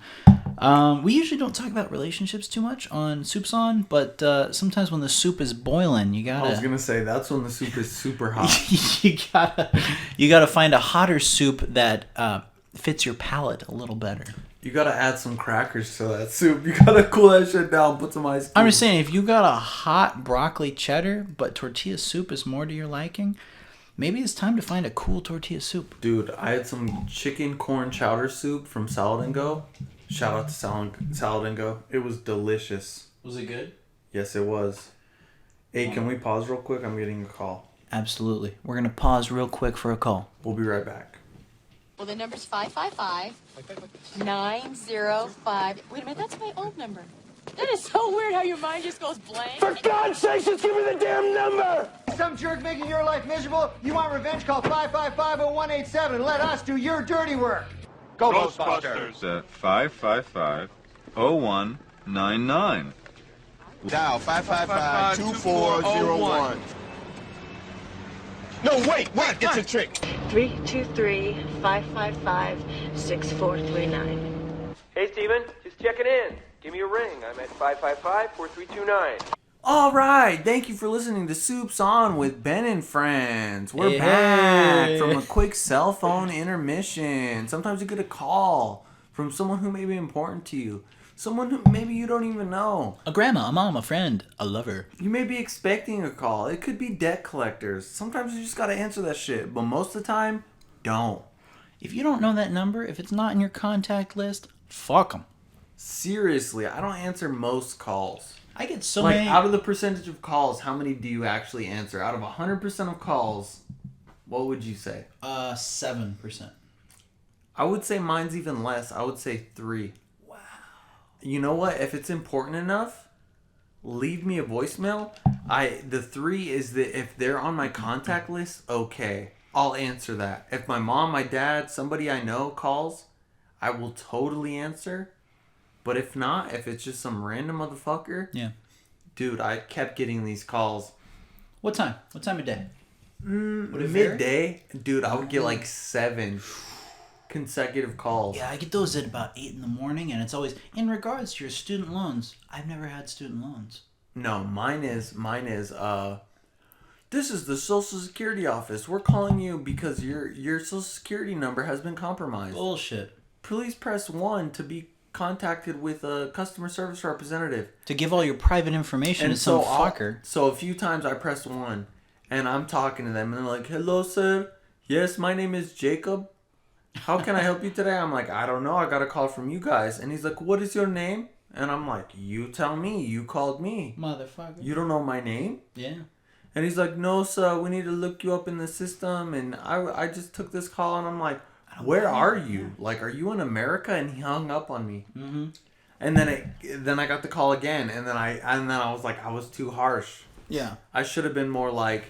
We usually don't talk about relationships too much on Soups On, but sometimes when the soup is boiling, you gotta. I was gonna say that's when the soup is super hot. you gotta find a hotter soup that fits your palate a little better. You gotta add some crackers to that soup. You gotta cool that shit down. Put some ice cubes. I'm just saying, if you got a hot broccoli cheddar, but tortilla soup is more to your liking, maybe it's time to find a cool tortilla soup. Dude, I had some chicken corn chowder soup from Salad and Go. Shout out to Salad and Go. It was delicious. Was it good? Yes, it was. Hey, can we pause real quick? I'm getting a call. Absolutely. We're gonna pause real quick for a call. We'll be right back. Well, the number's 555-905. Wait a minute, that's my old number. That is so weird how your mind just goes blank. For God's sakes, just give me the damn number! Some jerk making your life miserable? You want revenge? Call 555-0187. Let us do your dirty work. Go, Ghostbusters at 555-0199. Dial 555-2401. No, wait, it's a trick. 323-555-6439. Hey, Steven, just checking in. Give me a ring. I'm at 555-4329. All right, thank you for listening to Soups On with Ben and Friends. We're Hey. back from a quick cell phone intermission. Sometimes you get a call from someone who may be important to you. Someone who maybe you don't even know. A grandma, a mom, a friend, a lover. You may be expecting a call. It could be debt collectors. Sometimes you just gotta answer that shit. But most of the time, don't. If you don't know that number, if it's not in your contact list, fuck them. Seriously, I don't answer most calls. I get so Like, many. out of the percentage of calls, how many do you actually answer? Out of 100% of calls, what would you say? 7%. I would say mine's even less. I would say 3. Wow. You know what? If it's important enough, leave me a voicemail. The 3 is that if they're on my contact list, okay, I'll answer that. If my mom, my dad, somebody I know calls, I will totally answer. But if not, if it's just some random motherfucker, Yeah. dude, I kept getting these calls. What time? What time of day? Midday, dude, I would get like 7 consecutive calls. Yeah, I get those at about 8 in the morning, and it's always in regards to your student loans. I've never had student loans. No, mine is this is the Social Security office. We're calling you because your Social Security number has been compromised. Bullshit. Please press 1 to be contacted with a customer service representative. To give all your private information to some fucker. So a few times I pressed 1 and I'm talking to them and they're like, "Hello, sir. Yes, my name is Jacob. How can I help you today?" I'm like, "I don't know. I got a call from you guys." And he's like, "What is your name?" And I'm like, "You tell me. You called me. Motherfucker. You don't know my name?" Yeah. And he's like, "No, sir. We need to look you up in the system." And I just took this call and I'm like, "Where are you? Like, are you in America?" And he hung up on me. Mm-hmm. And then I got the call again. And then I was like, I was too harsh. Yeah. I should have been more like,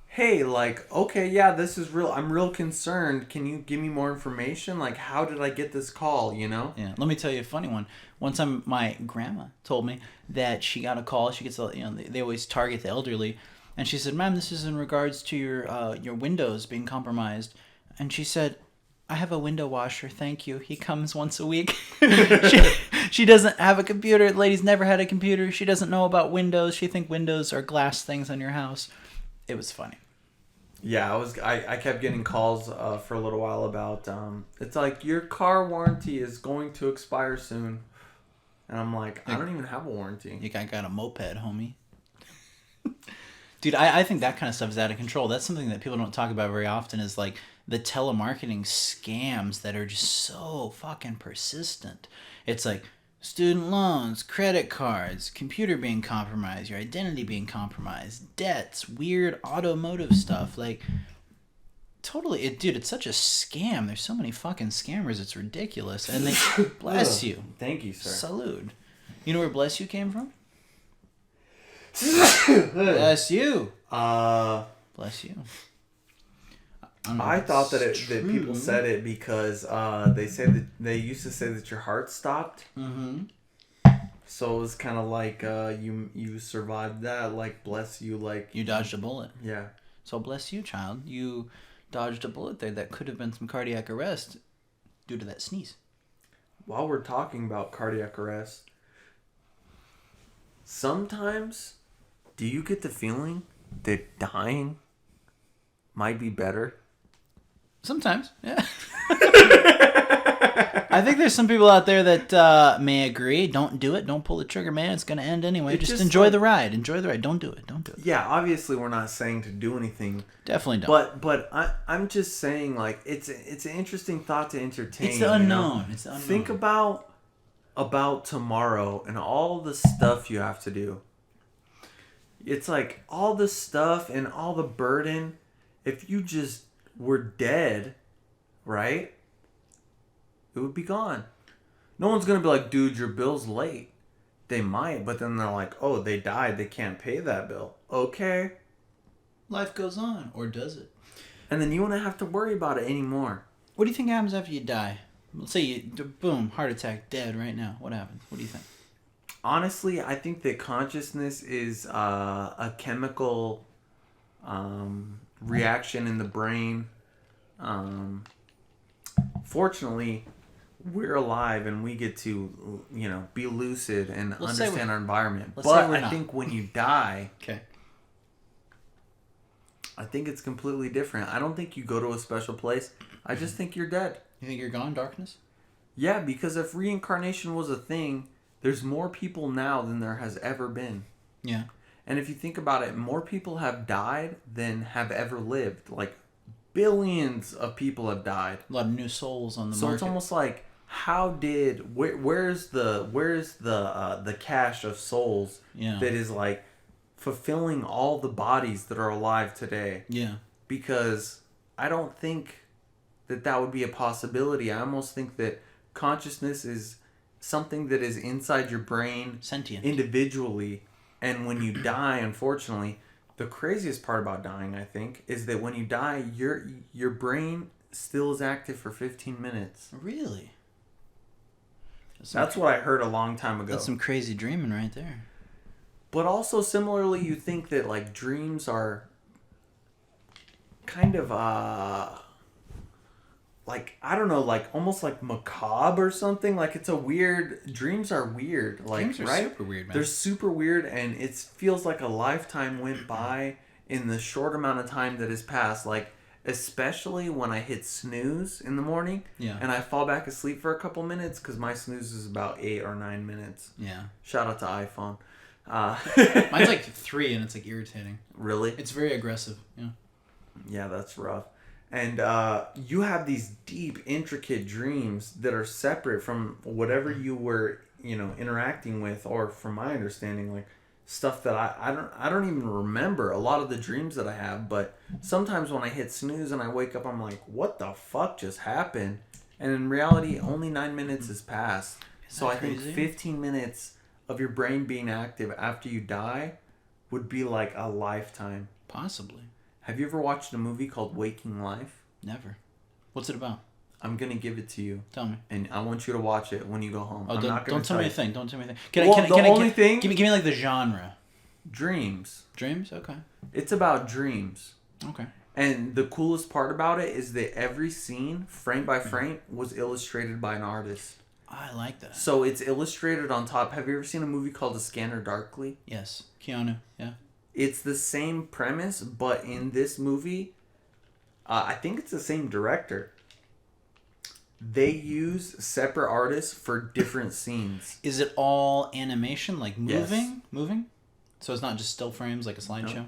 "Hey, like, okay, yeah, this is real. I'm real concerned. Can you give me more information? Like, how did I get this call, you know?" Yeah. Let me tell you a funny one. One time my grandma told me that she got a call. She gets, they always target the elderly. And she said, "Ma'am, this is in regards to your windows being compromised." And she said, "I have a window washer. Thank you. He comes once a week." She doesn't have a computer. The lady's never had a computer. She doesn't know about windows. She thinks windows are glass things on your house. It was funny. Yeah, I kept getting calls for a little while about it's like, "Your car warranty is going to expire soon." And I'm like, "I don't even have a warranty." You got a moped, homie. Dude, I think that kind of stuff is out of control. That's something that people don't talk about very often, is like the telemarketing scams that are just so fucking persistent. It's like student loans, credit cards, computer being compromised, your identity being compromised, debts, weird automotive stuff. Like, totally, dude, it's such a scam. There's so many fucking scammers, it's ridiculous. And they, bless you. Thank you, sir. Salute. You know where bless you came from? Bless you. Bless you. I thought that people said it because they said that they used to say that your heart stopped. Mm-hmm. So it was kind of like you survived that. Like, bless you. Like, You dodged a bullet. yeah. So bless you, child. You dodged a bullet there that could have been some cardiac arrest due to that sneeze. While we're talking about cardiac arrest, sometimes do you get the feeling that dying might be better? Sometimes, yeah. I think there's some people out there that may agree. Don't do it. Don't pull the trigger, man. It's going to end anyway. Just enjoy like, the ride. Enjoy the ride. Don't do it. Don't do it. Yeah, obviously we're not saying to do anything. Definitely don't. But I'm just saying, like, it's an interesting thought to entertain. It's the unknown. You know? It's the unknown. Think about tomorrow and all the stuff you have to do. It's like all the stuff and all the burden. If you just were dead, right? It would be gone. No one's going to be like, "Dude, your bill's late." They might, but then they're like, "Oh, they died. They can't pay that bill." Okay. Life goes on. Or does it? And then you won't have to worry about it anymore. What do you think happens after you die? Let's say you, boom, heart attack, dead right now. What happens? What do you think? Honestly, I think that consciousness is a chemical reaction in the brain. Fortunately, we're alive and we get to, be lucid and understand our environment. But I think when you die, okay, I think it's completely different. I don't think you go to a special place. I just think you're dead. You think you're gone, darkness? Yeah, because if reincarnation was a thing, there's more people now than there has ever been. Yeah. And if you think about it, more people have died than have ever lived. Like, billions of people have died. A lot of new souls on the market. So it's almost like, where's the cache of souls that is like fulfilling all the bodies that are alive today? Yeah. Because I don't think that would be a possibility. I almost think that consciousness is something that is inside your brain, sentient, individually. And when you die, unfortunately, the craziest part about dying, I think, is that when you die, your brain still is active for 15 minutes. Really? That's what I heard a long time ago. That's some crazy dreaming right there. But also, similarly, you think that, like, dreams are kind of, like, I don't know, like, almost like macabre or something. Like, it's a weird... Dreams are weird. Like, Dreams are right? super weird, man. They're super weird, and it feels like a lifetime went by in the short amount of time that has passed. Like, especially when I hit snooze in the morning, and I fall back asleep for a couple minutes, because my snooze is about 8 or 9 minutes. Yeah. Shout out to iPhone. Mine's like 3, and it's like irritating. Really? It's very aggressive. Yeah. Yeah, that's rough. And you have these deep, intricate dreams that are separate from whatever you were, interacting with, or from my understanding, like stuff that I don't even remember a lot of the dreams that I have. But sometimes when I hit snooze and I wake up, I'm like, what the fuck just happened? And in reality, only 9 minutes has passed. So I think 15 minutes of your brain being active after you die would be like a lifetime. Possibly. Have you ever watched a movie called Waking Life? Never. What's it about? I'm going to give it to you. Tell me. And I want you to watch it when you go home. Oh, I'm not going don't to tell me a you. thing. Don't tell me a thing. Give me like the genre. Dreams. Dreams? Okay. It's about dreams. Okay. And the coolest part about it is that every scene, frame by frame, was illustrated by an artist. I like that. So it's illustrated on top. Have you ever seen a movie called A Scanner Darkly? Yes. Keanu. Yeah. It's the same premise, but in this movie, I think it's the same director. They use separate artists for different scenes. Is it all animation, like moving? Yes. Moving? So it's not just still frames like a slideshow? No.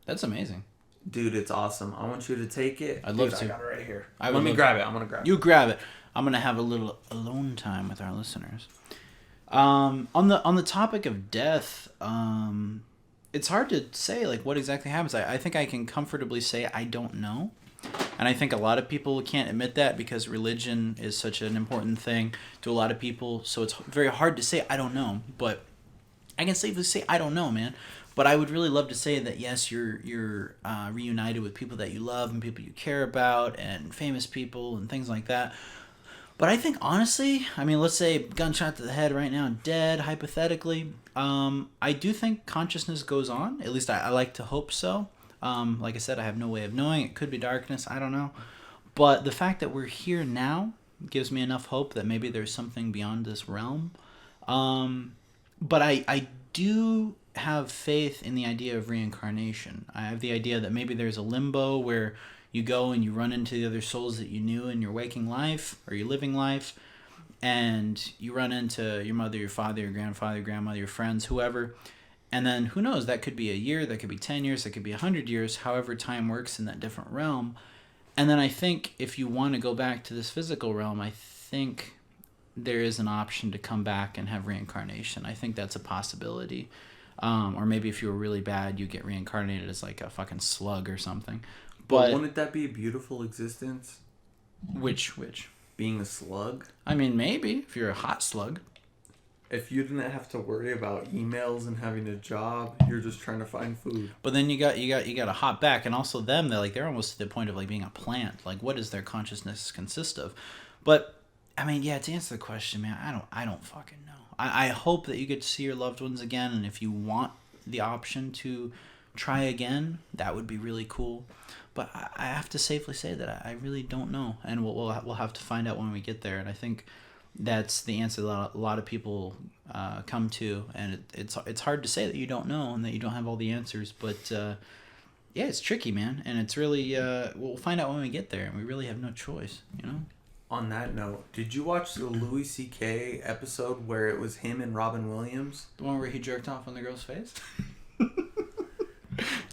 That's amazing. Dude, it's awesome. I want you to take it. I'd love to. I got it right here. Let me grab it. I'm going to grab it. You grab it. I'm going to have a little alone time with our listeners. On the topic of death, it's hard to say like what exactly happens. I think I can comfortably say I don't know. And I think a lot of people can't admit that because religion is such an important thing to a lot of people. So it's very hard to say I don't know. But I can safely say I don't know, man. But I would really love to say that yes, you're reunited with people that you love and people you care about and famous people and things like that. But I think honestly, I mean, let's say gunshot to the head right now, dead, hypothetically. I do think consciousness goes on. At least I like to hope so. Like I said, I have no way of knowing. It could be darkness. I don't know. But the fact that we're here now gives me enough hope that maybe there's something beyond this realm. But I do have faith in the idea of reincarnation. I have the idea that maybe there's a limbo where you go and you run into the other souls that you knew in your waking life or your living life, and you run into your mother, your father, your grandfather, your grandmother, your friends, whoever. And then who knows, that could be a year, that could be 10 years, that could be 100 years, however time works in that different realm. And then I think if you want to go back to this physical realm, I think there is an option to come back and have reincarnation. I think that's a possibility. Or maybe if you were really bad, you get reincarnated as like a fucking slug or something. But wouldn't that be a beautiful existence? Which? Being a slug? I mean, maybe, if you're a hot slug. If you didn't have to worry about emails and having a job, you're just trying to find food. But then you got to hop back, and also them, they're almost to the point of like being a plant. Like, what does their consciousness consist of? But I mean, yeah, to answer the question, man, I don't fucking know. I hope that you get to see your loved ones again, and if you want the option to try again, that would be really cool. But I have to safely say that I really don't know, and we'll have to find out when we get there. And I think that's the answer that a lot of people come to, and it's hard to say that you don't know and that you don't have all the answers. But yeah, it's tricky, man, and it's really we'll find out when we get there, and we really have no choice, you know. On that note, did you watch the Louis C.K. episode where it was him and Robin Williams? The one where he jerked off on the girl's face?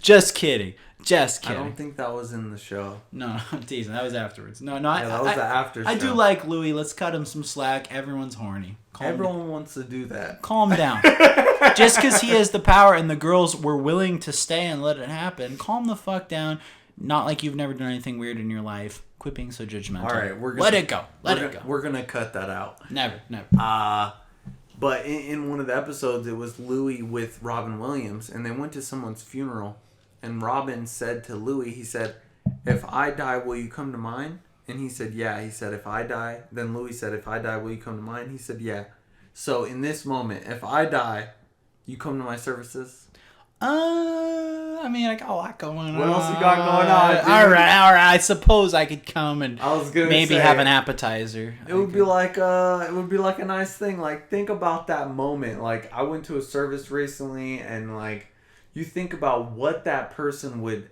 Just kidding. I don't think that was in the show. No, I'm teasing. That was afterwards. No, yeah, that was the after show. I do like Louis. Let's cut him some slack. Everyone's horny. Everyone wants to do that. Calm down. Just because he has the power and the girls were willing to stay and let it happen, calm the fuck down. Not like you've never done anything weird in your life. Quit being so judgmental. All right, let it go. Let it go. We're gonna cut that out. Never. But in one of the episodes, it was Louis with Robin Williams, and they went to someone's funeral. And Robin said to Louis, he said, "If I die, will you come to mine?" And he said, yeah. He said, if I die, then Louis said, if I die, will you come to mine? He said, yeah. So in this moment, if I die, you come to my services? I mean, I got a lot going on. What else you got going on, dude? All right. I suppose I could come and I was gonna maybe say, have an appetizer. It would be like a nice thing. Like, think about that moment. Like, I went to a service recently, and like, you think about what that person would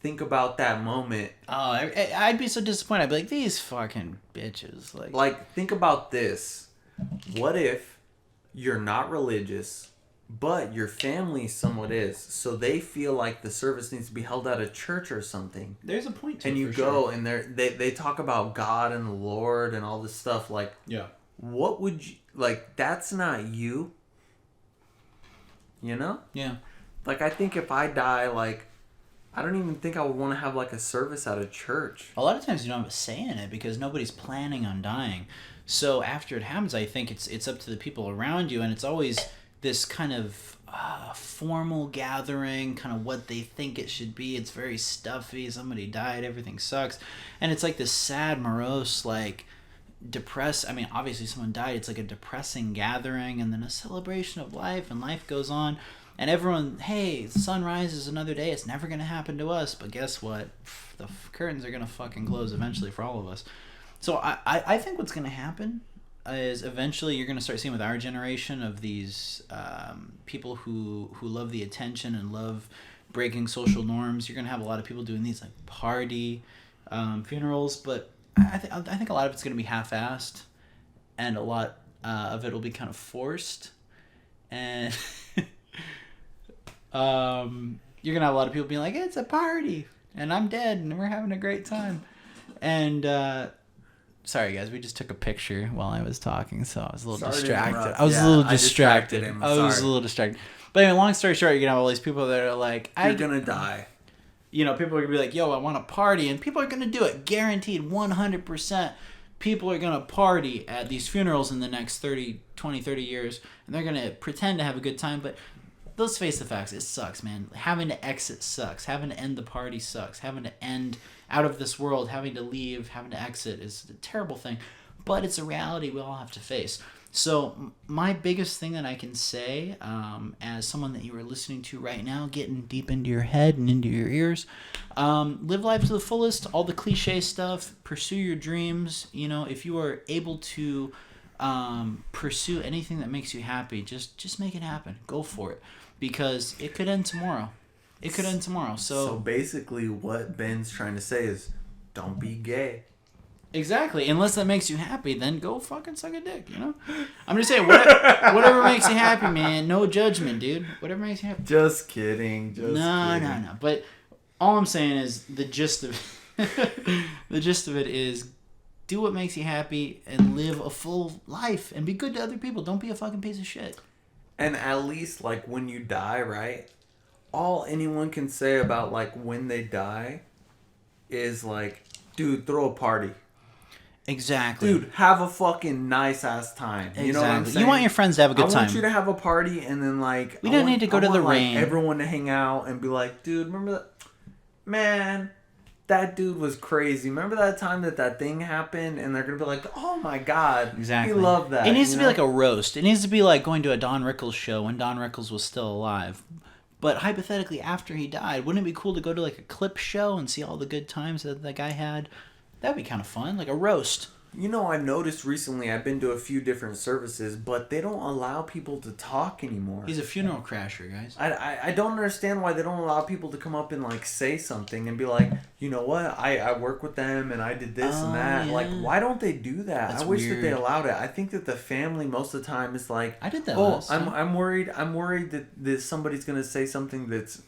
think about that moment. Oh, I'd be so disappointed. I'd be like, these fucking bitches. Like, think about this. What if you're not religious, but your family somewhat is, so they feel like the service needs to be held at a church or something. There's a point to it. And you go, and they talk about God and the Lord and all this stuff. Like, yeah. What would you... Like, that's not you. You know? Yeah. Like, I think if I die, like, I don't even think I would want to have, like, a service at a church. A lot of times you don't have a say in it because nobody's planning on dying. So after it happens, I think it's up to the people around you, and it's always this kind of formal gathering, kind of what they think it should be. It's very stuffy. Somebody died. Everything sucks. And it's like this sad, morose, like, depressed. I mean, obviously someone died. It's like a depressing gathering and then a celebration of life, and life goes on. And everyone, hey, the sun rises another day. It's never going to happen to us. But guess what? The curtains are going to fucking close eventually for all of us. So I think what's going to happen is eventually you're going to start seeing with our generation of these people who love the attention and love breaking social norms. You're going to have a lot of people doing these like party funerals. But I think a lot of it's going to be half-assed. And a lot of it will be kind of forced. And... you're gonna have a lot of people being like, it's a party and I'm dead and we're having a great time. And sorry guys, we just took a picture while I was talking, so I was a little distracted. I was a little distracted. But anyway, long story short, you're gonna have all these people that are like, you're gonna die. You know, people are gonna be like, yo, I want to party, and people are gonna do it, guaranteed 100%. People are gonna party at these funerals in the next 30 years, and they're gonna pretend to have a good time, but let's face the facts. It sucks, man. Having to exit sucks. Having to end the party sucks. Having to end out of this world, having to leave, having to exit is a terrible thing. But it's a reality we all have to face. So my biggest thing that I can say, as someone that you are listening to right now, getting deep into your head and into your ears, live life to the fullest. All the cliche stuff. Pursue your dreams. You know, if you are able to pursue anything that makes you happy, just make it happen. Go for it. Because it could end tomorrow. So basically what Ben's trying to say is, don't be gay. Exactly. Unless that makes you happy, then go fucking suck a dick, you know? I'm just saying, whatever makes you happy, man. No judgment, dude. Whatever makes you happy. Just kidding. No. But all I'm saying is the gist of it is do what makes you happy and live a full life and be good to other people. Don't be a fucking piece of shit. And at least, like, when you die, right, all anyone can say about, like, when they die is, like, dude, throw a party. Exactly. Dude, have a fucking nice-ass time. Exactly. You know what I'm saying? You want your friends to have a good time. I want you to have a party, and then, like... We don't need to go to the rain. Everyone to hang out and be like, dude, remember that? Man... That dude was crazy. Remember that time that thing happened? And they're going to be like, oh my God. Exactly. We love that. It needs to be like a roast. It needs to be like going to a Don Rickles show when Don Rickles was still alive. But hypothetically, after he died, wouldn't it be cool to go to like a clip show and see all the good times that that guy had? That'd be kind of fun. Like a roast. You know, I've noticed recently, I've been to a few different services, but they don't allow people to talk anymore. He's a funeral crasher, guys. I don't understand why they don't allow people to come up and, like, say something and be like, you know what, I work with them and I did this and that. Yeah. Like, why don't they do that? That's I wish weird. that they allowed it. I think that the family most of the time is like, I did that last time. I'm worried that somebody's going to say something that's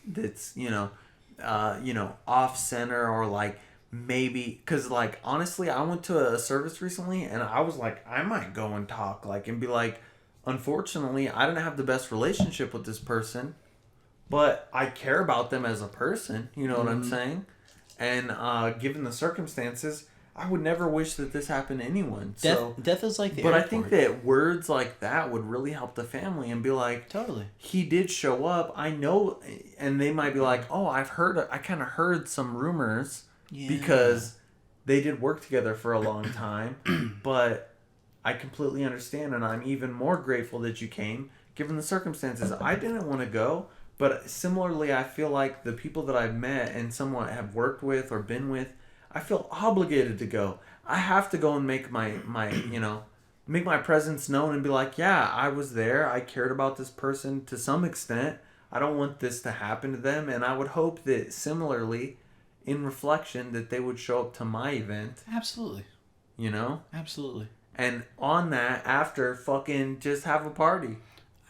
off center or, like, maybe, because, like, honestly, I went to a service recently, and I was like, I might go and talk, like, and be like, unfortunately, I didn't have the best relationship with this person, but I care about them as a person, you know what I'm saying? And, given the circumstances, I would never wish that this happened to anyone. Death is like the But airport. I think that words like that would really help the family and be like, totally. He did show up, I know, and they might be like, oh, I kind of heard some rumors. Yeah. Because they did work together for a long time, but I completely understand, and I'm even more grateful that you came, given the circumstances. I didn't want to go, but similarly, I feel like the people that I've met and somewhat have worked with or been with, I feel obligated to go. I have to go and make my make my presence known and be like, yeah, I was there. I cared about this person to some extent. I don't want this to happen to them. And I would hope that similarly, in reflection, that they would show up to my event. Absolutely. You know? Absolutely. And on that, after, fucking just have a party.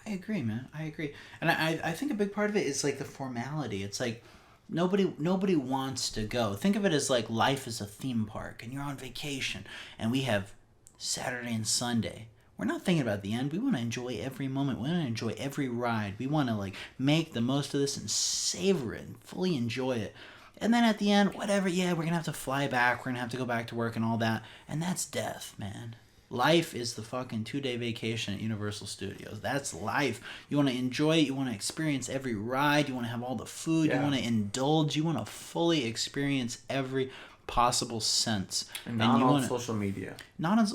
I agree, man. I agree. And I think a big part of it is like the formality. It's like nobody wants to go. Think of it as like life is a theme park and you're on vacation and we have Saturday and Sunday. We're not thinking about the end. We want to enjoy every moment. We want to enjoy every ride. We want to like make the most of this and savor it and fully enjoy it. And then at the end, whatever, yeah, we're going to have to fly back. We're going to have to go back to work and all that. And that's death, man. Life is the fucking 2-day vacation at Universal Studios. That's life. You want to enjoy it. You want to experience every ride. You want to have all the food. Yeah. You want to indulge. You want to fully experience every possible sense. And not on social media. Not on...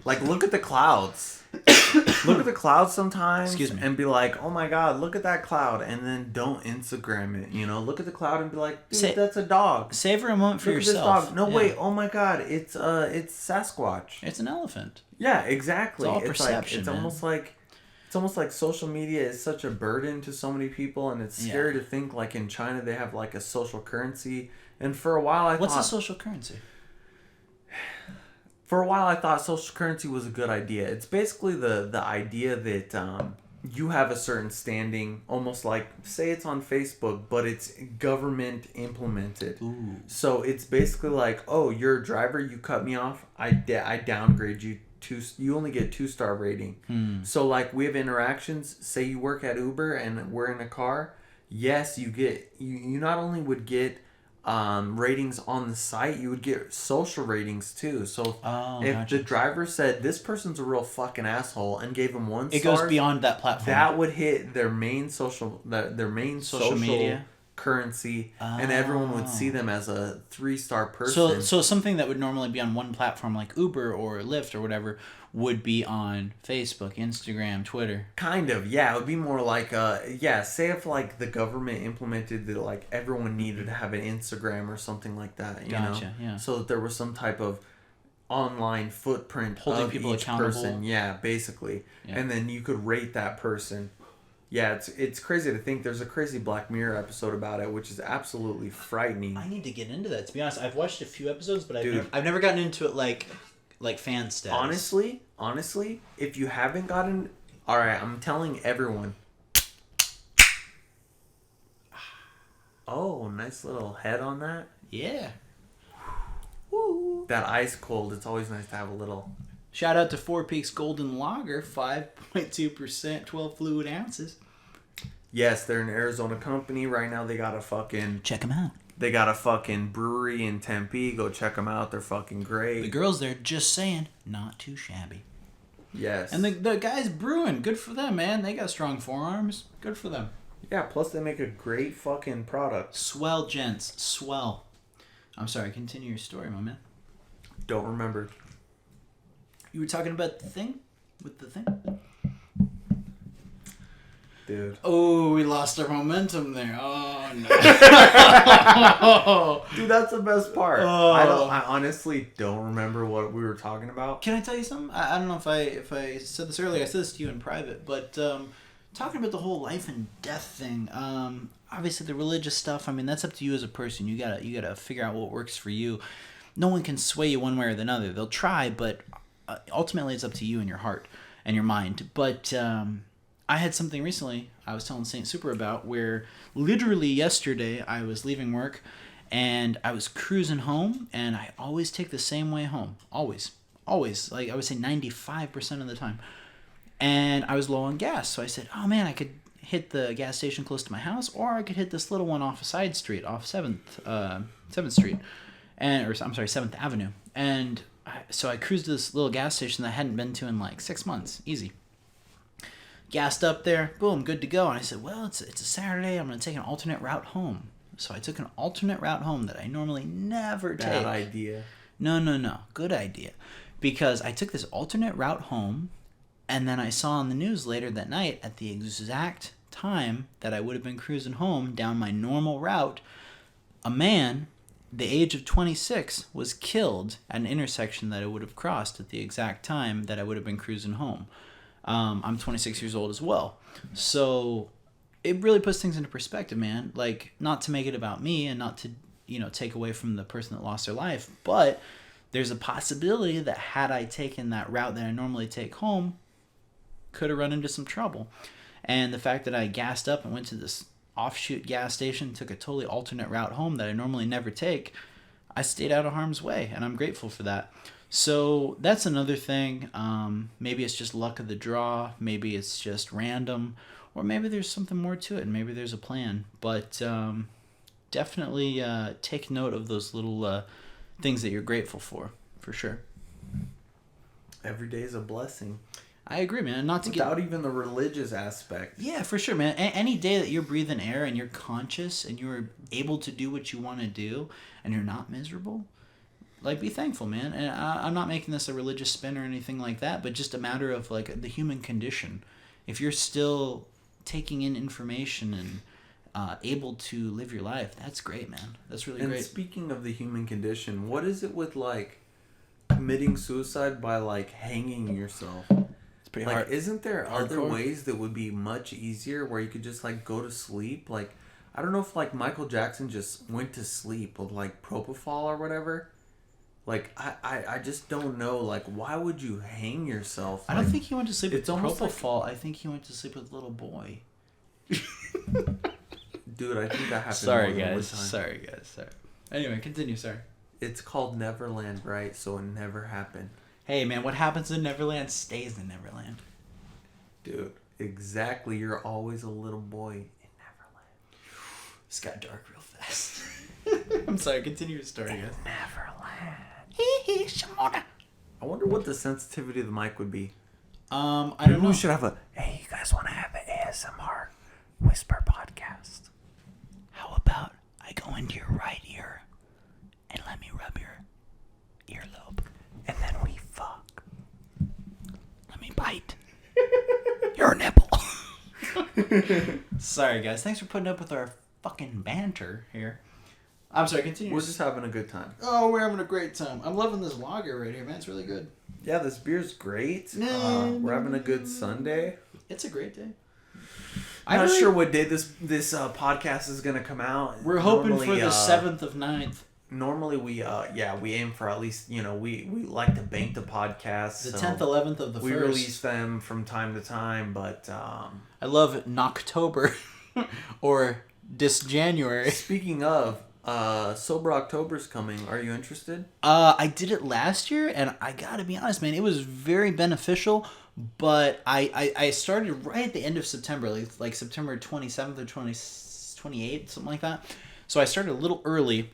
Like, look at the clouds. Look at the clouds sometimes. Excuse me. And be like, oh my God, look at that cloud. And then don't Instagram it. You know, look at the cloud and be like, dude, that's a dog. Savor a moment for look yourself. At this dog. No, yeah. wait, oh my God, it's Sasquatch. It's an elephant. Yeah, exactly. It's all perception, It's man. almost like social media is such a burden to so many people, and it's scary to think like in China they have like a social currency. And for a while What's a social currency? For a while I thought social currency was a good idea. It's basically the idea that you have a certain standing, almost like, say it's on Facebook, but it's government implemented. Ooh. So it's basically like, oh, you're a driver, you cut me off, I downgrade you. You only get 2-star rating. So like we have interactions, say you work at Uber and we're in a car, yes, you not only would get ratings on the site, you would get social ratings too. So if the driver said this person's a real fucking asshole and gave him 1 star, it goes beyond that platform. That would hit their main social media currency, and everyone would see them as a 3-star person. So something that would normally be on one platform like Uber or Lyft or whatever would be on Facebook, Instagram, Twitter. Kind of, yeah. It would be more like, say if like the government implemented that like everyone needed to have an Instagram or something like that, you know? Yeah. So that there was some type of online footprint holding of people each accountable. person. Yeah, basically. Yeah. And then you could rate that person. Yeah, it's crazy to think. There's a crazy Black Mirror episode about it, which is absolutely frightening. I need to get into that. To be honest, I've watched a few episodes, but I've never gotten into it like fan status. Honestly, if you haven't gotten... Alright, I'm telling everyone. Oh, nice little head on that. Yeah. Woo. That ice cold, it's always nice to have a little... Shout out to Four Peaks Golden Lager, 5.2%, 12 fluid ounces. Yes, they're an Arizona company. Right now they got a fucking... Check them out. They got a fucking brewery in Tempe. Go check them out. They're fucking great. The girls there, just saying, not too shabby. Yes. And the guys brewing, good for them, man. They got strong forearms. Good for them. Yeah, plus they make a great fucking product. Swell, gents. Swell. I'm sorry, continue your story, my man. Don't remember. You were talking about the thing? With the thing? Dude. Oh, we lost our momentum there. Oh, no. Dude, that's the best part. I honestly don't remember what we were talking about. Can I tell you something? I don't know if I said this earlier. I said this to you in private, but talking about the whole life and death thing, obviously the religious stuff, I mean, that's up to you as a person. You gotta figure out what works for you. No one can sway you one way or the other. They'll try, but ultimately it's up to you and your heart and your mind. But I had something recently I was telling Saint Super about, where literally yesterday I was leaving work and I was cruising home, and I always take the same way home. Always. Like I would say 95% of the time. And I was low on gas, so I said, oh man, I could hit the gas station close to my house, or I could hit this little one off a side street, off 7th Street, or 7th Avenue. And so I cruised to this little gas station that I hadn't been to in like 6 months. Easy. Gassed up there. Boom, good to go. And I said, well, it's a Saturday. I'm going to take an alternate route home. So I took an alternate route home that I normally never take. Bad idea. No. Good idea. Because I took this alternate route home, and then I saw on the news later that night, at the exact time that I would have been cruising home down my normal route, a man, the age of 26, was killed at an intersection that I would have crossed at the exact time that I would have been cruising home. I'm 26 years old as well. So it really puts things into perspective, man. Like, not to make it about me and not to, take away from the person that lost their life, but there's a possibility that had I taken that route that I normally take home, could have run into some trouble. And the fact that I gassed up and went to this offshoot gas station, took a totally alternate route home that I normally never take, I stayed out of harm's way, and I'm grateful for that. So that's another thing. Maybe it's just luck of the draw. Maybe it's just random. Or maybe there's something more to it, and maybe there's a plan. But definitely take note of those little things that you're grateful for sure. Every day is a blessing. I agree, man. Without even the religious aspect. Yeah, for sure, man. Any day that you're breathing air and you're conscious and you're able to do what you want to do and you're not miserable, like, be thankful, man. And I'm not making this a religious spin or anything like that, but just a matter of, like, the human condition. If you're still taking in information and able to live your life, that's great, man. That's really great. And speaking of the human condition, what is it with, like, committing suicide by, like, hanging yourself? Pretty like, hard. Isn't there other Hardcore. ways that would be much easier where you could just, like, go to sleep? Like, I don't know if, like, Michael Jackson just went to sleep with, like, propofol or whatever. Like, I just don't know. Like, why would you hang yourself? I don't think he went to sleep with almost propofol. I think he went to sleep with Little Boy. Dude, I think that happened Sorry, more than one guys. time. Sorry. Anyway, continue, sir. It's called Neverland, right? So it never happened. Hey, man, what happens in Neverland stays in Neverland. Dude, exactly. You're always a little boy in Neverland. This got dark real fast. I'm sorry, continue your story, guys. Neverland. I wonder what the sensitivity of the mic would be. I don't know. We should have hey, you guys want to have an ASMR whisper podcast? How about I go into your right ear and let me rub your earlobe, and then we fuck. Let me bite your nipple. Sorry, guys. Thanks for putting up with our fucking banter here. I'm sorry, continue. We're just having a good time. Oh, we're having a great time. I'm loving this lager right here, man. It's really good. Yeah, this beer's great. We're having a good Sunday. It's a great day. I'm not sure what day this podcast is going to come out. We're hoping for the 7th of 9th. Normally we aim for at least, we like to bank the podcasts. The 10th, 11th of the 1st. We release them from time to time, but I love it in October or this January. Speaking of, Sober October's coming. Are you interested? I did it last year, and I gotta be honest, man, it was very beneficial. But I started right at the end of September, like September 27th or 28th, something like that. So I started a little early,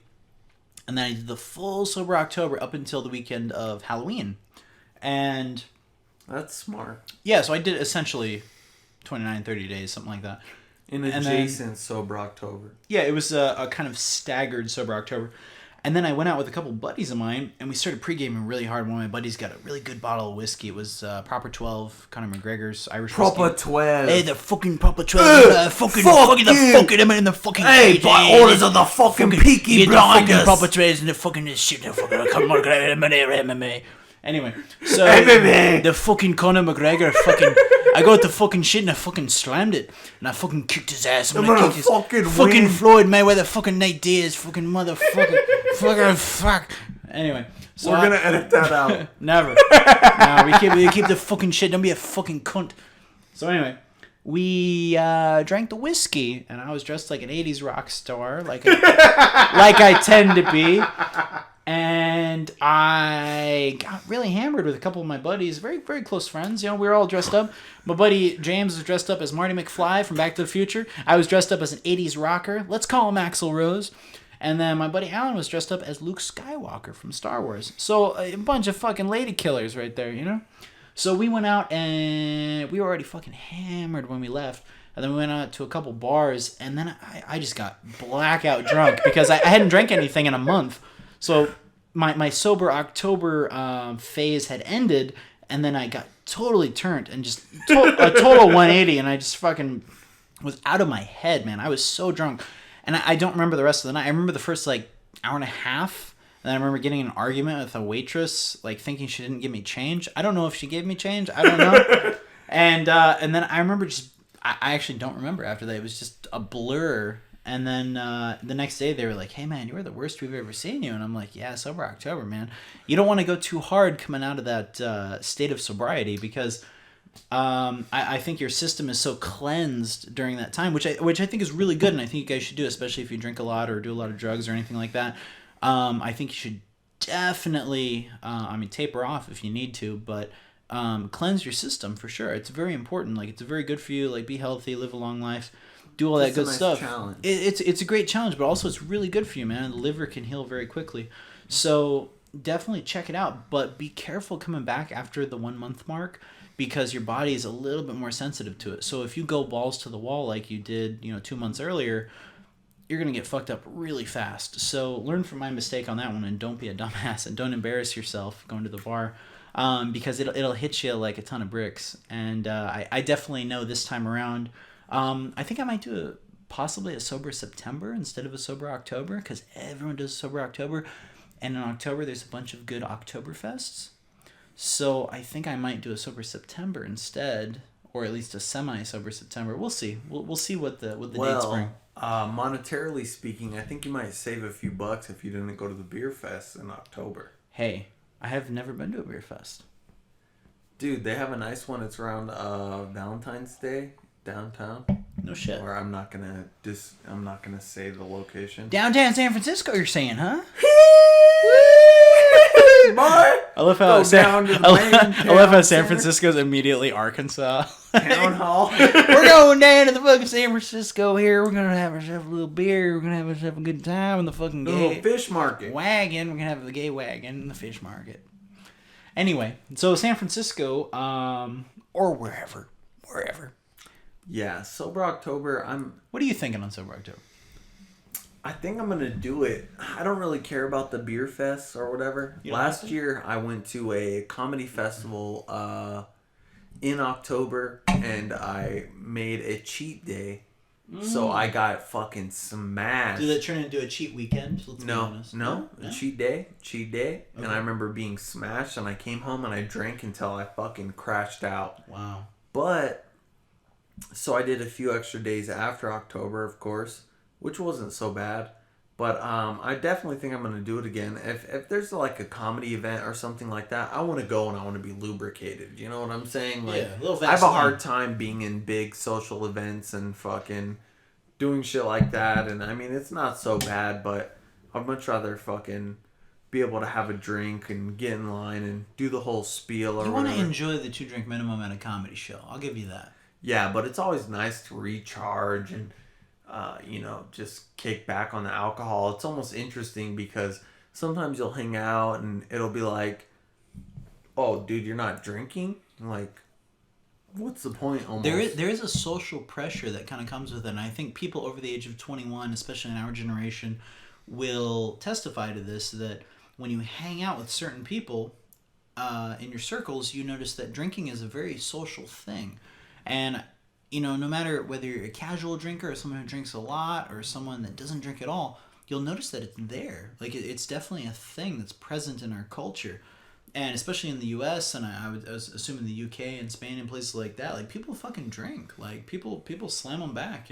and then I did the full Sober October up until the weekend of Halloween. And that's smart. Yeah, so I did essentially 29, 30 days, something like that. In adjacent Sober October. Yeah, it was a kind of staggered Sober October. And then I went out with a couple buddies of mine, and we started pre-gaming really hard. One of my buddies got a really good bottle of whiskey. It was Proper 12, Conor McGregor's Irish Proper whiskey. 12. Hey, the fucking Proper 12. Fucking them in the fucking hey, by orders of the fucking Peaky Blinders. The fucking Proper 12 and the fucking shit. The fucking Conor McGregor. Anyway, so the fucking Conor McGregor fucking... I got the fucking shit and I fucking slammed it. And I fucking kicked his ass. And I kicked his fucking Floyd Mayweather, fucking Nate Diaz, fucking motherfucker. fucking fuck. Anyway. So we're going to edit that out. Never. No, we keep the fucking shit. Don't be a fucking cunt. So anyway, we drank the whiskey. And I was dressed like an 80s rock star. Like I tend to be. And I got really hammered with a couple of my buddies, very, very close friends. We were all dressed up. My buddy James was dressed up as Marty McFly from Back to the Future. I was dressed up as an 80s rocker. Let's call him Axl Rose. And then my buddy Alan was dressed up as Luke Skywalker from Star Wars. So a bunch of fucking lady killers right there, So we went out and we were already fucking hammered when we left. And then we went out to a couple bars, and then I just got blackout drunk because I hadn't drank anything in a month. So my sober October phase had ended, and then I got totally turned and just a total 180, and I just fucking was out of my head, man. I was so drunk. And I don't remember the rest of the night. I remember the first, like, hour and a half, and then I remember getting in an argument with a waitress, like, thinking she didn't give me change. I don't know if she gave me change. I don't know. And then I remember I actually don't remember after that. It was just a blur. And then the next day they were like, hey, man, you were the worst we've ever seen you. And I'm like, yeah, sober October, man. You don't want to go too hard coming out of that state of sobriety because I think your system is so cleansed during that time, which I think is really good. And I think you guys should do, especially if you drink a lot or do a lot of drugs or anything like that. I think you should definitely, taper off if you need to, but cleanse your system for sure. It's very important. Like, it's very good for you. Like, be healthy, live a long life, do all that good stuff. Challenge. It's a great challenge, but also it's really good for you, man. The liver can heal very quickly. So definitely check it out, but be careful coming back after the 1 month mark because your body is a little bit more sensitive to it. So if you go balls to the wall like you did, 2 months earlier, you're going to get fucked up really fast. So learn from my mistake on that one and don't be a dumbass and don't embarrass yourself going to the bar because it'll hit you like a ton of bricks. And I definitely know this time around, I think I might do possibly a sober September instead of a sober October because everyone does sober October. And in October, there's a bunch of good Oktoberfests. So I think I might do a sober September instead, or at least a semi-sober September. We'll see. We'll see what the dates bring. Monetarily speaking, I think you might save a few bucks if you didn't go to the beer fest in October. Hey, I have never been to a beer fest. Dude, they have a nice one. It's around Valentine's Day downtown. No shit. Or I'm not gonna say the location. Downtown San Francisco, you're saying, huh? Boy, I love how San Francisco's immediately Arkansas. Town hall. We're going down to the fucking San Francisco here. We're gonna have ourselves a little beer. We're gonna have ourselves a good time in the fucking gay fish market wagon. We're gonna have the gay wagon in the fish market. Anyway, so San Francisco, or wherever. Yeah, sober October. What are you thinking on sober October? I think I'm gonna do it. I don't really care about the beer fest or whatever. Last year I went to a comedy festival in October and I made a cheat day. So I got fucking smashed. Did that turn into a cheat weekend? Let's be honest. No, a cheat day. Okay. And I remember being smashed and I came home and I drank until I fucking crashed out. Wow. But so I did a few extra days after October, of course, which wasn't so bad. But I definitely think I'm going to do it again. If there's like a comedy event or something like that, I want to go and I want to be lubricated. You know what I'm saying? Like, yeah, a little I have a hard time being in big social events and fucking doing shit like that. And I mean, it's not so bad, but I'd much rather fucking be able to have a drink and get in line and do the whole spiel or whatever. You want to enjoy the 2-drink minimum at a comedy show. I'll give you that. Yeah, but it's always nice to recharge and just kick back on the alcohol. It's almost interesting because sometimes you'll hang out and it'll be like, oh, dude, you're not drinking? Like, what's the point almost? There is a social pressure that kind of comes with it. And I think people over the age of 21, especially in our generation, will testify to this, that when you hang out with certain people in your circles, you notice that drinking is a very social thing. And no matter whether you're a casual drinker or someone who drinks a lot or someone that doesn't drink at all, you'll notice that it's there. Like, it's definitely a thing that's present in our culture. And especially in the U.S., and I was assuming the U.K. and Spain and places like that, like, people fucking drink. Like, people slam them back,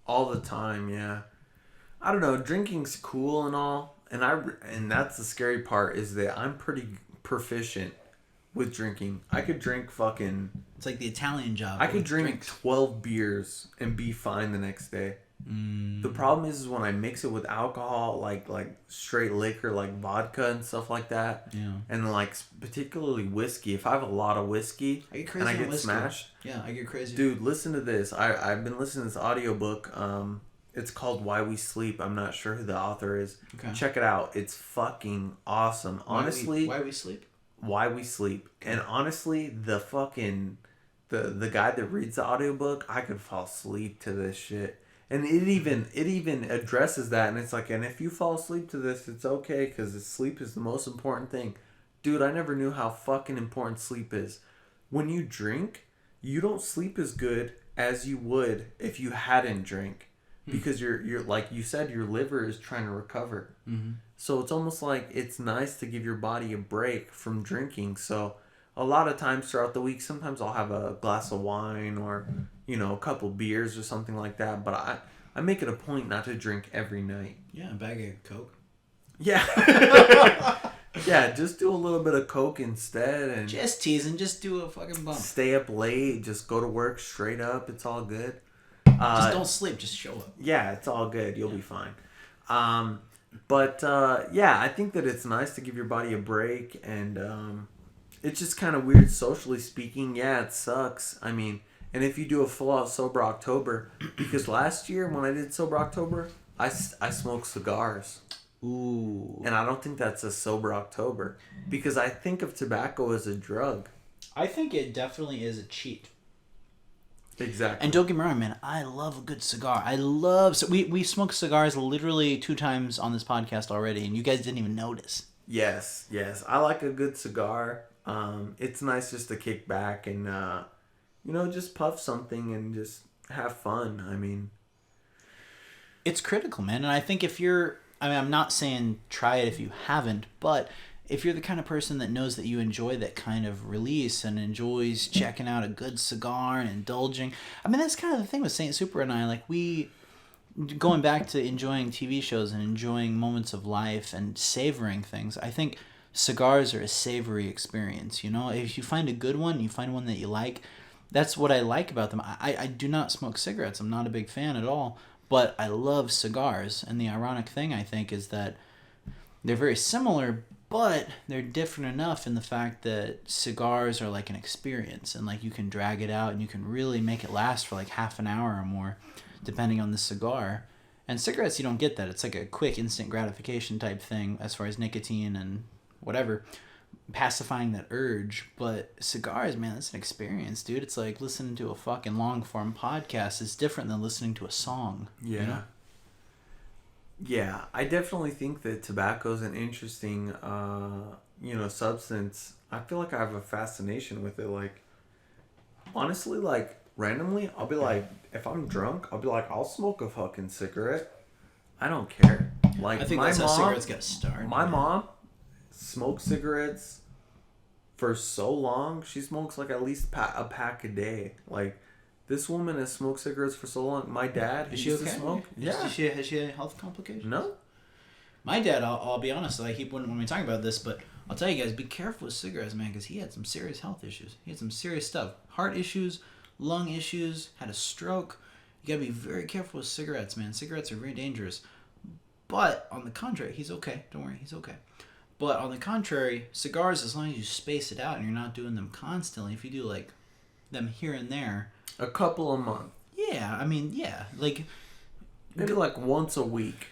All the time, yeah. I don't know, drinking's cool and all. And that's the scary part, is that I'm pretty proficient with drinking. I could drink fucking... It's like the Italian job. I could drink 12 beers and be fine the next day. The problem is when I mix it with alcohol, like straight liquor, like vodka and stuff like that. Yeah. And like particularly whiskey. If I have a lot of whiskey I get crazy and I get whiskey. smashed. Yeah, I get crazy. Dude, listen to this. I've been listening to this audiobook. It's called Why We Sleep. I'm not sure who the author is. Okay. Check it out. It's fucking awesome. Honestly. Why We Sleep? Why We Sleep. Okay. And honestly, the fucking the guy that reads the audiobook, I could fall asleep to this shit. And it even addresses that, and it's like, and if you fall asleep to this, it's okay, because sleep is the most important thing. Dude, I never knew how fucking important sleep is. When you drink, you don't sleep as good as you would if you hadn't drank, because you're like you said, your liver is trying to recover. Mm-hmm. So it's almost like it's nice to give your body a break from drinking. So a lot of times throughout the week, sometimes I'll have a glass of wine or, a couple beers or something like that. But I make it a point not to drink every night. Yeah, a bag of Coke. Yeah. Yeah, just do a little bit of Coke instead. And just teasing, just do a fucking bump. Stay up late, just go to work straight up. It's all good. Just don't sleep, just show up. Yeah, it's all good. You'll be fine. But I think that it's nice to give your body a break, and it's just kind of weird socially speaking. Yeah, it sucks. I mean, and if you do a full-out Sober October, because last year when I did Sober October, I smoked cigars. Ooh. And I don't think that's a Sober October, because I think of tobacco as a drug. I think it definitely is a cheat. Exactly. And don't get me wrong, man, I love a good cigar. We smoked cigars literally 2 times on this podcast already, and you guys didn't even notice. Yes. I like a good cigar. It's nice just to kick back and, just puff something and just have fun. I mean, it's critical, man. And I think I'm not saying try it if you haven't, but if you're the kind of person that knows that you enjoy that kind of release and enjoys checking out a good cigar and indulging, I mean, that's kind of the thing with Saint Super and I. Like, going back to enjoying TV shows and enjoying moments of life and savoring things, I think cigars are a savory experience. If you find a good one, you find one that you like, that's what I like about them. I do not smoke cigarettes. I'm not a big fan at all, but I love cigars. And the ironic thing, I think, is that they're very similar, but they're different enough in the fact that cigars are like an experience, and like you can drag it out and you can really make it last for like half an hour or more, depending on the cigar. And cigarettes, you don't get that. It's like a quick instant gratification type thing as far as nicotine and whatever, pacifying that urge. But cigars, man, that's an experience, dude. It's like listening to a fucking long form podcast. It's different than listening to a song. Yeah. Yeah, I definitely think that tobacco is an interesting, substance. I feel like I have a fascination with it. Like, honestly, like, randomly, I'll be like, if I'm drunk, I'll be like, I'll smoke a fucking cigarette. I don't care. Like, I think that's how cigarettes got started. My mom smoked cigarettes for so long. She smokes like at least a pack a day. Like, this woman has smoked cigarettes for so long. My dad, is she used okay? to smoke. Yeah. Has she had health complications? No. My dad, I'll be honest, like, he wouldn't want me talking about this, but I'll tell you guys, be careful with cigarettes, man, because he had some serious health issues. He had some serious stuff. Heart issues, lung issues, had a stroke. You gotta be very careful with cigarettes, man. Cigarettes are very dangerous. But, on the contrary, he's okay. Don't worry, he's okay. But, on the contrary, cigars, as long as you space it out and you're not doing them constantly, if you do, like, them here and there, a couple a month. Yeah, I mean, yeah. Like, maybe like once a week.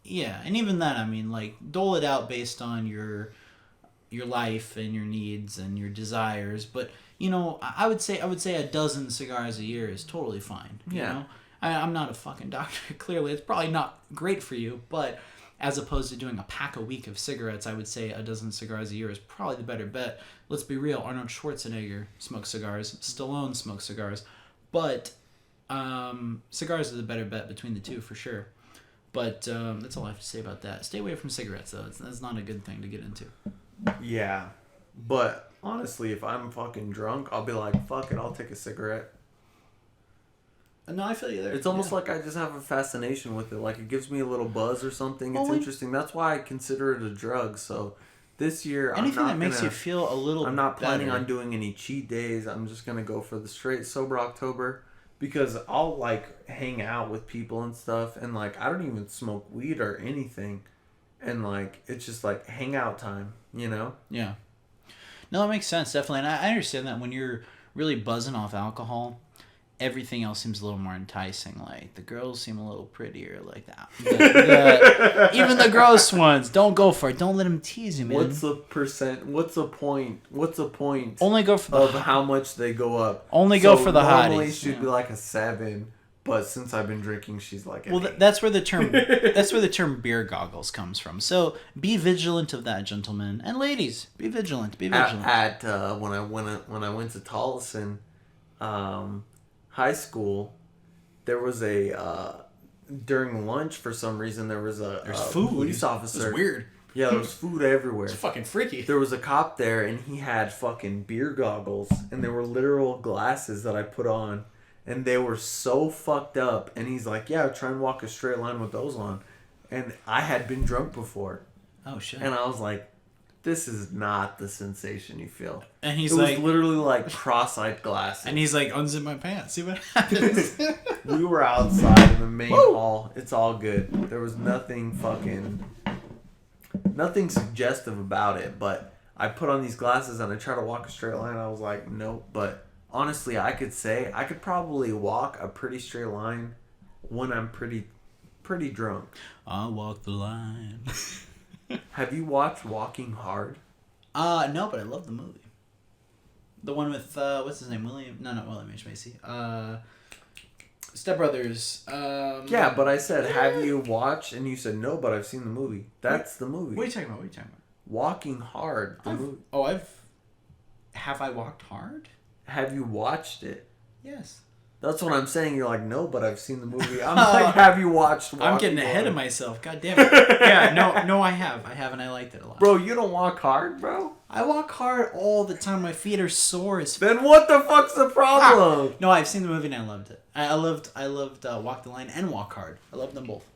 Yeah, and even then, I mean, like, dole it out based on your life and your needs and your desires. But, I would say a dozen cigars a year is totally fine. You know? I'm not a fucking doctor, clearly. It's probably not great for you, but as opposed to doing a pack a week of cigarettes, I would say a dozen cigars a year is probably the better bet. Let's be real, Arnold Schwarzenegger smokes cigars, Stallone smokes cigars, but cigars are the better bet between the two for sure. But that's all I have to say about that. Stay away from cigarettes, though. That's not a good thing to get into. Yeah, but honestly, if I'm fucking drunk, I'll be like, fuck it, I'll take a cigarette. No, I feel you there. It's almost like I just have a fascination with it. Like, it gives me a little buzz or something. It's interesting. That's why I consider it a drug. So this year, anything that makes you feel a little I'm not planning better. on doing any cheat days. I'm just going to go for the straight Sober October, because I'll, like, hang out with people and stuff. And, like, I don't even smoke weed or anything. And, like, it's just, like, hangout time, Yeah. No, that makes sense, definitely. And I understand that when you're really buzzing off alcohol, everything else seems a little more enticing. Like the girls seem a little prettier. Like that. Even the gross ones. Don't go for it. Don't let them tease you, man. What's the percent? What's the point? Only go for of how much they go up. Only go for the normally hotties. she'd be like a 7, but since I've been drinking, she's like an 8. That's where the term beer goggles comes from. So be vigilant of that, gentlemen and ladies. Be vigilant. Be vigilant. When I went to Tolleson, high school, there was during lunch for some reason there's food. Police officer. It's weird. Yeah, there was food everywhere. It's fucking freaky. There was a cop there, and he had fucking beer goggles, and they were literal glasses that I put on, and they were so fucked up. And he's like, "Yeah, try and walk a straight line with those on." And I had been drunk before. Oh shit. And I was like, "This is not the sensation you feel." And he's it like, was literally like cross-eyed glasses. And he's like, unzip my pants. See what happens. We were outside in the main hall. It's all good. There was nothing suggestive about it, but I put on these glasses and I tried to walk a straight line. I was like, nope. But honestly, I could probably walk a pretty straight line when I'm pretty drunk. I'll walk the line. Have you watched Walking Hard? No, but I love the movie. The one with what's his name? Not William H. Macy. Step Brothers. Yeah, but I said, have you watched? And you said no, but I've seen the movie. That's the movie. What are you talking about? Walking Hard. The movie. Oh, have I walked hard? Have you watched it? Yes. That's what I'm saying. You're like, no, but I've seen the movie. I'm like, have you watched Walking I'm getting ahead Hard? of myself. God damn it. Yeah, no, I have. And I liked it a lot. Bro, you don't walk hard, bro? I walk hard all the time. My feet are sore as Then what the fuck's the problem? No, I've seen the movie and I loved it. I loved Walk the Line and Walk Hard. I loved them both.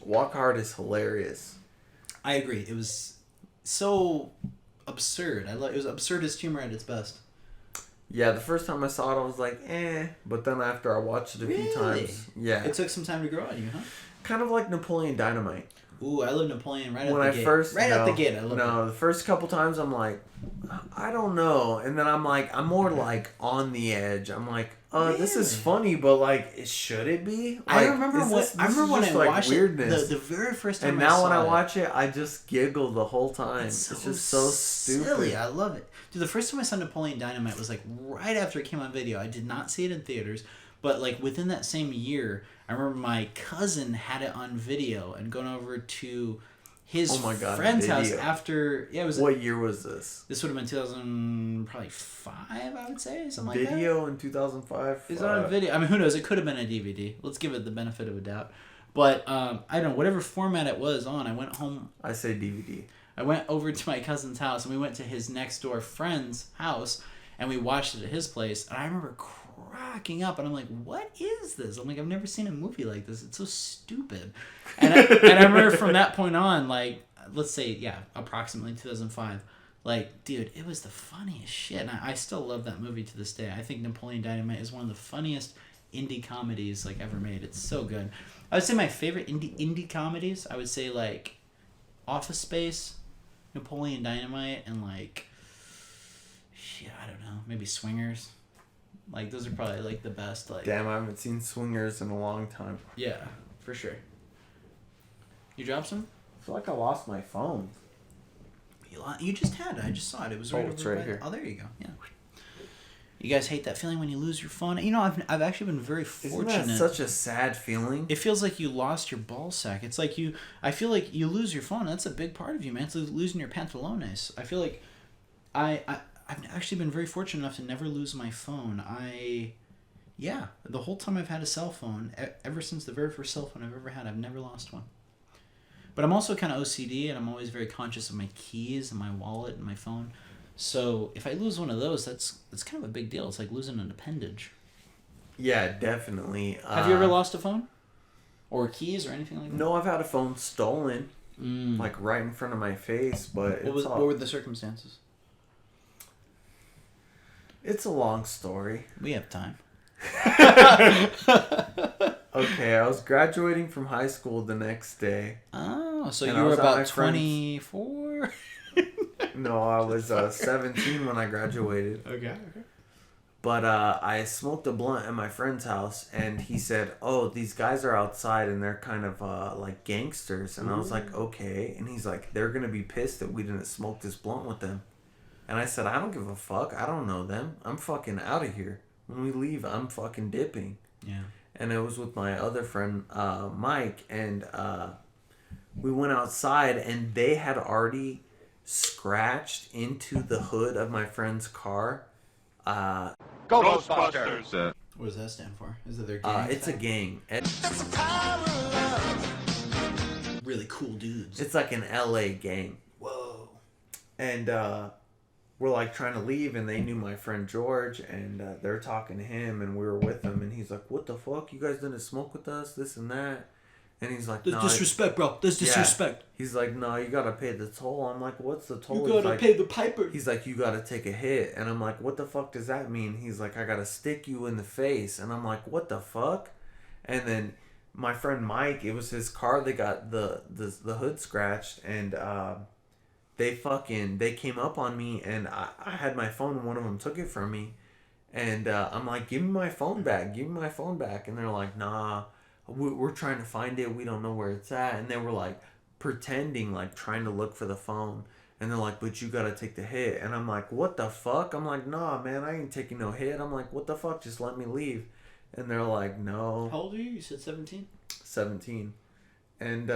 Walk Hard is hilarious. I agree. It was so absurd. It was absurdist humor at its best. Yeah, the first time I saw it, I was like, eh. But then after I watched it a few times, yeah. It took some time to grow on you, huh? Kind of like Napoleon Dynamite. Ooh, I love Napoleon right when out I the gate. First, right no, out the gate, I love it. No, the first couple times I'm like, I don't know. And then I'm more like on the edge. I'm like, this is funny, but like, should it be? Like, I remember when I watched weirdness. it, the very first time and now when I watch it, I just giggle the whole time. It's just so stupid. Silly. I love it. Dude, the first time I saw Napoleon Dynamite was like right after it came on video. I did not see it in theaters, but like within that same year, I remember my cousin had it on video and going over to his friend's house after. Yeah, it was. What year was this? This would have been 2005, I would say, something like that. Video in 2005. It's on video. I mean, who knows? It could have been a DVD. Let's give it the benefit of a doubt. But I don't know, whatever format it was on. I went home. I say DVD. I went over to my cousin's house and we went to his next door friend's house and we watched it at his place. And I remember cracking up and I'm like, what is this? I'm like, I've never seen a movie like this. It's so stupid. And I remember from that point on, like, let's say, approximately 2005. Like, dude, it was the funniest shit. And I still love that movie to this day. I think Napoleon Dynamite is one of the funniest indie comedies like ever made. It's so good. I would say my favorite indie comedies, I would say like Office Space, Napoleon Dynamite, and like I don't know, maybe Swingers. Like those are probably like the best. Like, damn, I haven't seen Swingers in a long time. Yeah, for sure. You dropped some? I feel like I lost my phone. You just had it. I just saw it. It was right over it's right here. Oh, there you go. Yeah. You guys hate that feeling when you lose your phone? You know, I've actually been very fortunate. Isn't that such a sad feeling? It feels like you lost your ball sack. It's like I feel like you lose your phone. That's a big part of you, man. It's like losing your pantalones. I feel like I've actually been very fortunate enough to never lose my phone. The whole time I've had a cell phone, ever since the very first cell phone I've ever had, I've never lost one. But I'm also kind of OCD, and I'm always very conscious of my keys and my wallet and my phone. So if I lose one of those, that's kind of a big deal. It's like losing an appendage. Yeah, definitely. Have you ever lost a phone? Or keys or anything like that? No, I've had a phone stolen. Like right in front of my face, but what were the circumstances? It's a long story. We have time. Okay, I was graduating from high school the next day. Oh, so you were about 24? No, I was 17 when I graduated. Okay. But I smoked a blunt at my friend's house, and he said, "Oh, these guys are outside, and they're kind of like gangsters." And I was like, "Okay." And he's like, "They're gonna be pissed that we didn't smoke this blunt with them." And I said, "I don't give a fuck. I don't know them. I'm fucking out of here. When we leave, I'm fucking dipping." Yeah. And it was with my other friend, Mike, and we went outside, and they had already scratched into the hood of my friend's car. Go Ghostbusters! What does that stand for? Is it their gang? It's a gang. Really cool dudes. It's like an LA gang. Whoa. And we're like trying to leave, and they knew my friend George, and they're talking to him, and we were with him, and he's like, "What the fuck? You guys didn't smoke with us? This and that." And he's like, That's disrespect, bro. That's disrespect. He's like, "No, you gotta pay the toll." I'm like, "What's the toll?" You gotta pay the piper. He's like, "You gotta take a hit." And I'm like, "What the fuck does that mean?" He's like, "I gotta stick you in the face." And I'm like, "What the fuck?" And then my friend Mike, it was his car. They got the hood scratched, and they came up on me, and I had my phone, and one of them took it from me, and I'm like, "Give me my phone back, give me my phone back." And they're like, "Nah, we're trying to find it, we don't know where it's at." And they were like pretending, like trying to look for the phone, and they're like, "But you gotta take the hit." And I'm like, "What the fuck?" I'm like, "Nah, man, I ain't taking no hit." I'm like, "What the fuck, just let me leave." And they're like, "No." How old are you? You said 17? 17. And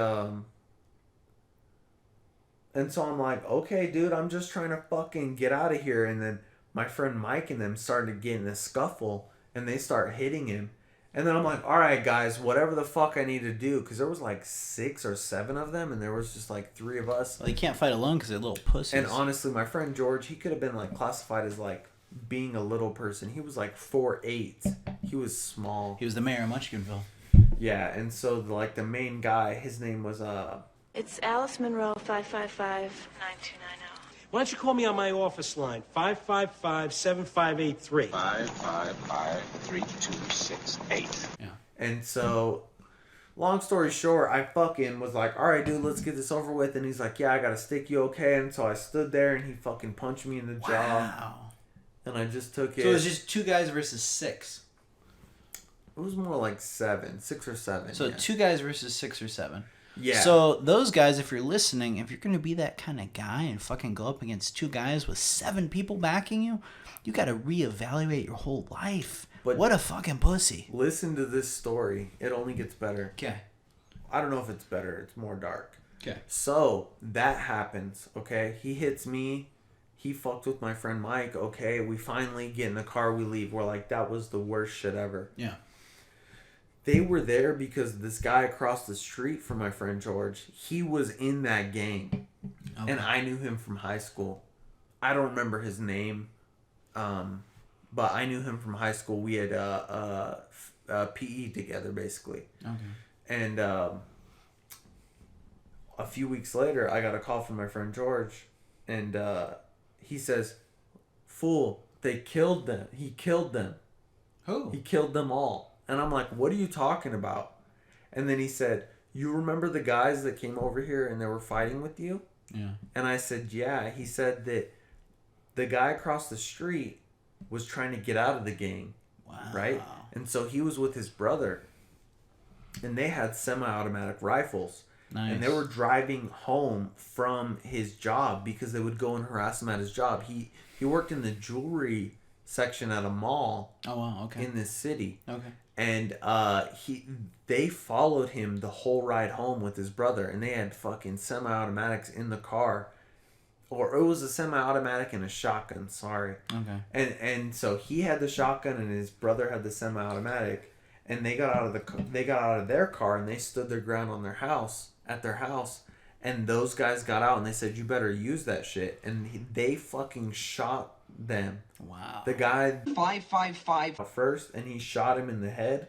so I'm like, "Okay, dude, I'm just trying to fucking get out of here." And then my friend Mike and them started to get in a scuffle, and they start hitting him. And then I'm like, "All right, guys, whatever the fuck I need to do." Because there was like 6 or 7 of them, and there was just like 3 of us. Well, you can't fight alone because they're little pussies. And honestly, my friend George, he could have been like classified as like being a little person. He was like 4'8". He was small. He was the mayor of Munchkinville. Yeah, and so the main guy, his name was It's Alice Monroe, 555-9290. Why don't you call me on my office line, 555-7583. 555-3268. Yeah. And so, long story short, I fucking was like, "All right, dude, let's get this over with." And he's like, "Yeah, I gotta stick you, okay?" And so I stood there, and he fucking punched me in the jaw. Wow. And I just took it. So it was just 2 guys versus 6. It was more like 7, 6 or 7. So yeah. 2 guys versus 6 or 7. Yeah. So those guys, if you're listening, if you're going to be that kind of guy and fucking go up against 2 guys with 7 people backing you, you got to reevaluate your whole life. But what a fucking pussy. Listen to this story. It only gets better. Okay. I don't know if it's better. It's more dark. Okay. So that happens. Okay. He hits me. He fucked with my friend Mike. Okay. We finally get in the car. We leave. We're like, that was the worst shit ever. Yeah. They were there because this guy across the street from my friend George, he was in that gang. Okay. And I knew him from high school. I don't remember his name, but I knew him from high school. We had PE together, basically. Okay. And a few weeks later, I got a call from my friend George, and he says, "Fool, they killed them. He killed them." Who? He killed them all. And I'm like, "What are you talking about?" And then he said, "You remember the guys that came over here and they were fighting with you?" Yeah. And I said, "Yeah." He said that the guy across the street was trying to get out of the gang. Wow. Right? And so he was with his brother. And they had semi-automatic rifles. Nice. And they were driving home from his job because they would go and harass him at his job. He worked in the jewelry section at a mall. Oh, wow. Okay. In this city. Okay. And they followed him the whole ride home with his brother, and they had fucking semi-automatics in the car, or it was a semi-automatic and a shotgun. Sorry. Okay. And so he had the shotgun, and his brother had the semi-automatic, and they got out of their car, and they stood their ground on their house, and those guys got out, and they said, "You better use that shit," and they fucking shot them. Wow. The guy 555 first, and he shot him in the head,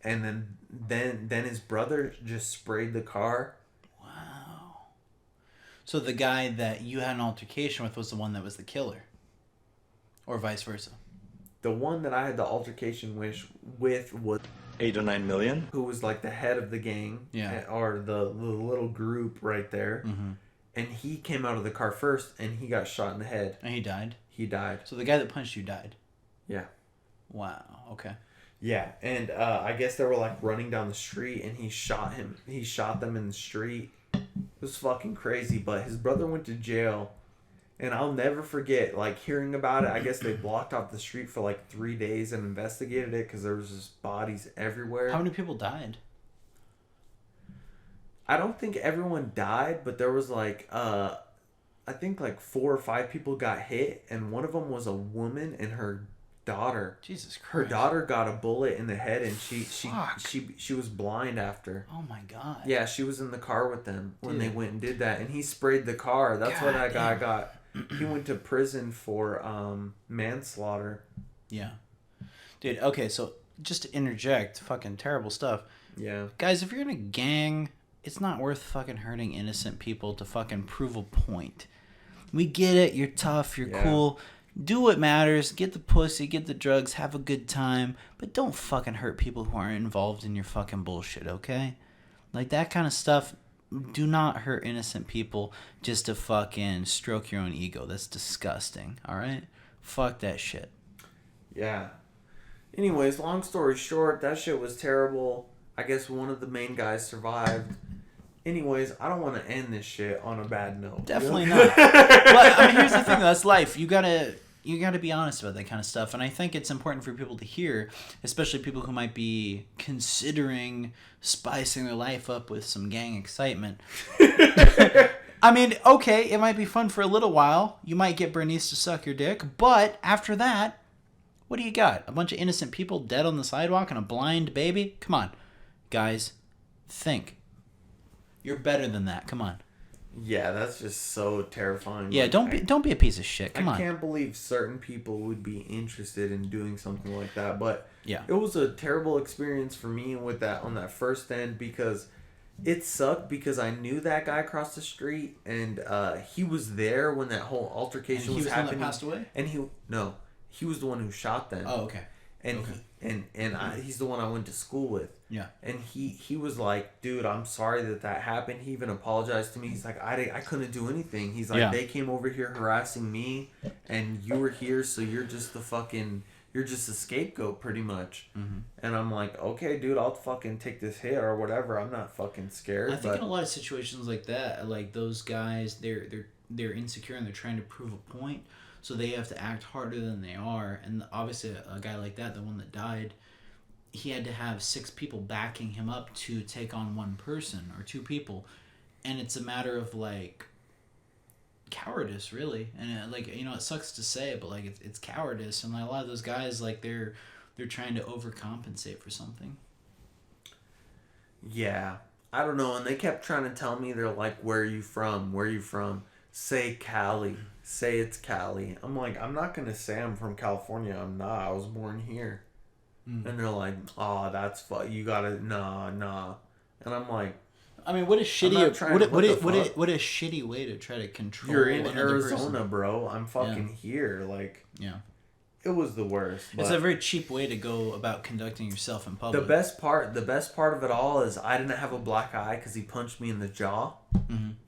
and then his brother just sprayed the car. Wow. So the guy that you had an altercation with was the one that was the killer, or vice versa? The one that I had the altercation with was 8 or 9 million. Who was like the head of the gang, or the little group right there. Mm-hmm. And he came out of the car first, and he got shot in the head. And he died? He died. So the guy that punched you died? Yeah. Wow. Okay. Yeah, and I guess they were like running down the street, and he shot him. He shot them in the street. It was fucking crazy. But his brother went to jail, and I'll never forget like hearing about it. I guess they blocked off the street for like 3 days and investigated it because there was just bodies everywhere. How many people died? I don't think everyone died, but there was like I think like 4 or 5 people got hit, and one of them was a woman and her daughter. Jesus Christ. Her daughter got a bullet in the head, and she was blind after. Oh my God. Yeah, she was in the car with them when they went and did that, and he sprayed the car. That's why that guy got. He went to prison for manslaughter. Yeah. Dude, okay, so just to interject, fucking terrible stuff. Yeah. Guys, if you're in a gang, it's not worth fucking hurting innocent people to fucking prove a point. We get it, you're tough, you're cool. Do what matters, get the pussy, get the drugs, have a good time, but don't fucking hurt people who aren't involved in your fucking bullshit, okay? Like that kind of stuff, do not hurt innocent people just to fucking stroke your own ego. That's disgusting, alright? Fuck that shit. Yeah. Anyways, long story short, that shit was terrible. I guess one of the main guys survived. Anyways, I don't want to end this shit on a bad note. Definitely not. But I mean, here's the thing, that's life. You gotta be honest about that kind of stuff, and I think it's important for people to hear, especially people who might be considering spicing their life up with some gang excitement. I mean, okay, it might be fun for a little while. You might get Bernice to suck your dick, but after that, what do you got? A bunch of innocent people dead on the sidewalk and a blind baby? Come on, guys, think. You're better than that. Come on. Yeah, that's just so terrifying. Yeah, like, don't be a piece of shit. Come on. I can't believe certain people would be interested in doing something like that, but yeah, it was a terrible experience for me with that on that first end because it sucked because I knew that guy across the street and he was there when that whole altercation was happening. The one that passed away? And he was the one who shot them. Oh, okay. And he's the one I went to school with. Yeah. And he was like, dude, I'm sorry that happened. He even apologized to me. He's like, I couldn't do anything. He's like, they came over here harassing me, and you were here, so you're just a scapegoat pretty much. Mm-hmm. And I'm like, okay, dude, I'll fucking take this hit or whatever. I'm not fucking scared. I think in a lot of situations like that, like those guys, they're insecure and they're trying to prove a point. So they have to act harder than they are. And obviously a guy like that, the one that died, he had to have 6 people backing him up to take on one person or 2 people. And it's a matter of, like, cowardice, really. And, it sucks to say, but, like, it's cowardice. And, like, a lot of those guys, like, they're trying to overcompensate for something. Yeah. I don't know. And they kept trying to tell me, they're like, where are you from? Where are you from? Say Cali. Say it's Cali. I'm like, I'm not going to say I'm from California. I'm not. I was born here. Mm. And they're like, oh, that's fun. You got to, nah. And I'm like, I mean, what a shitty way to try to control. You're in Arizona, person. Bro. I'm fucking here. Like, yeah. It was the worst. It's a very cheap way to go about conducting yourself in public. The best part of it all is I didn't have a black eye because he punched me in the jaw,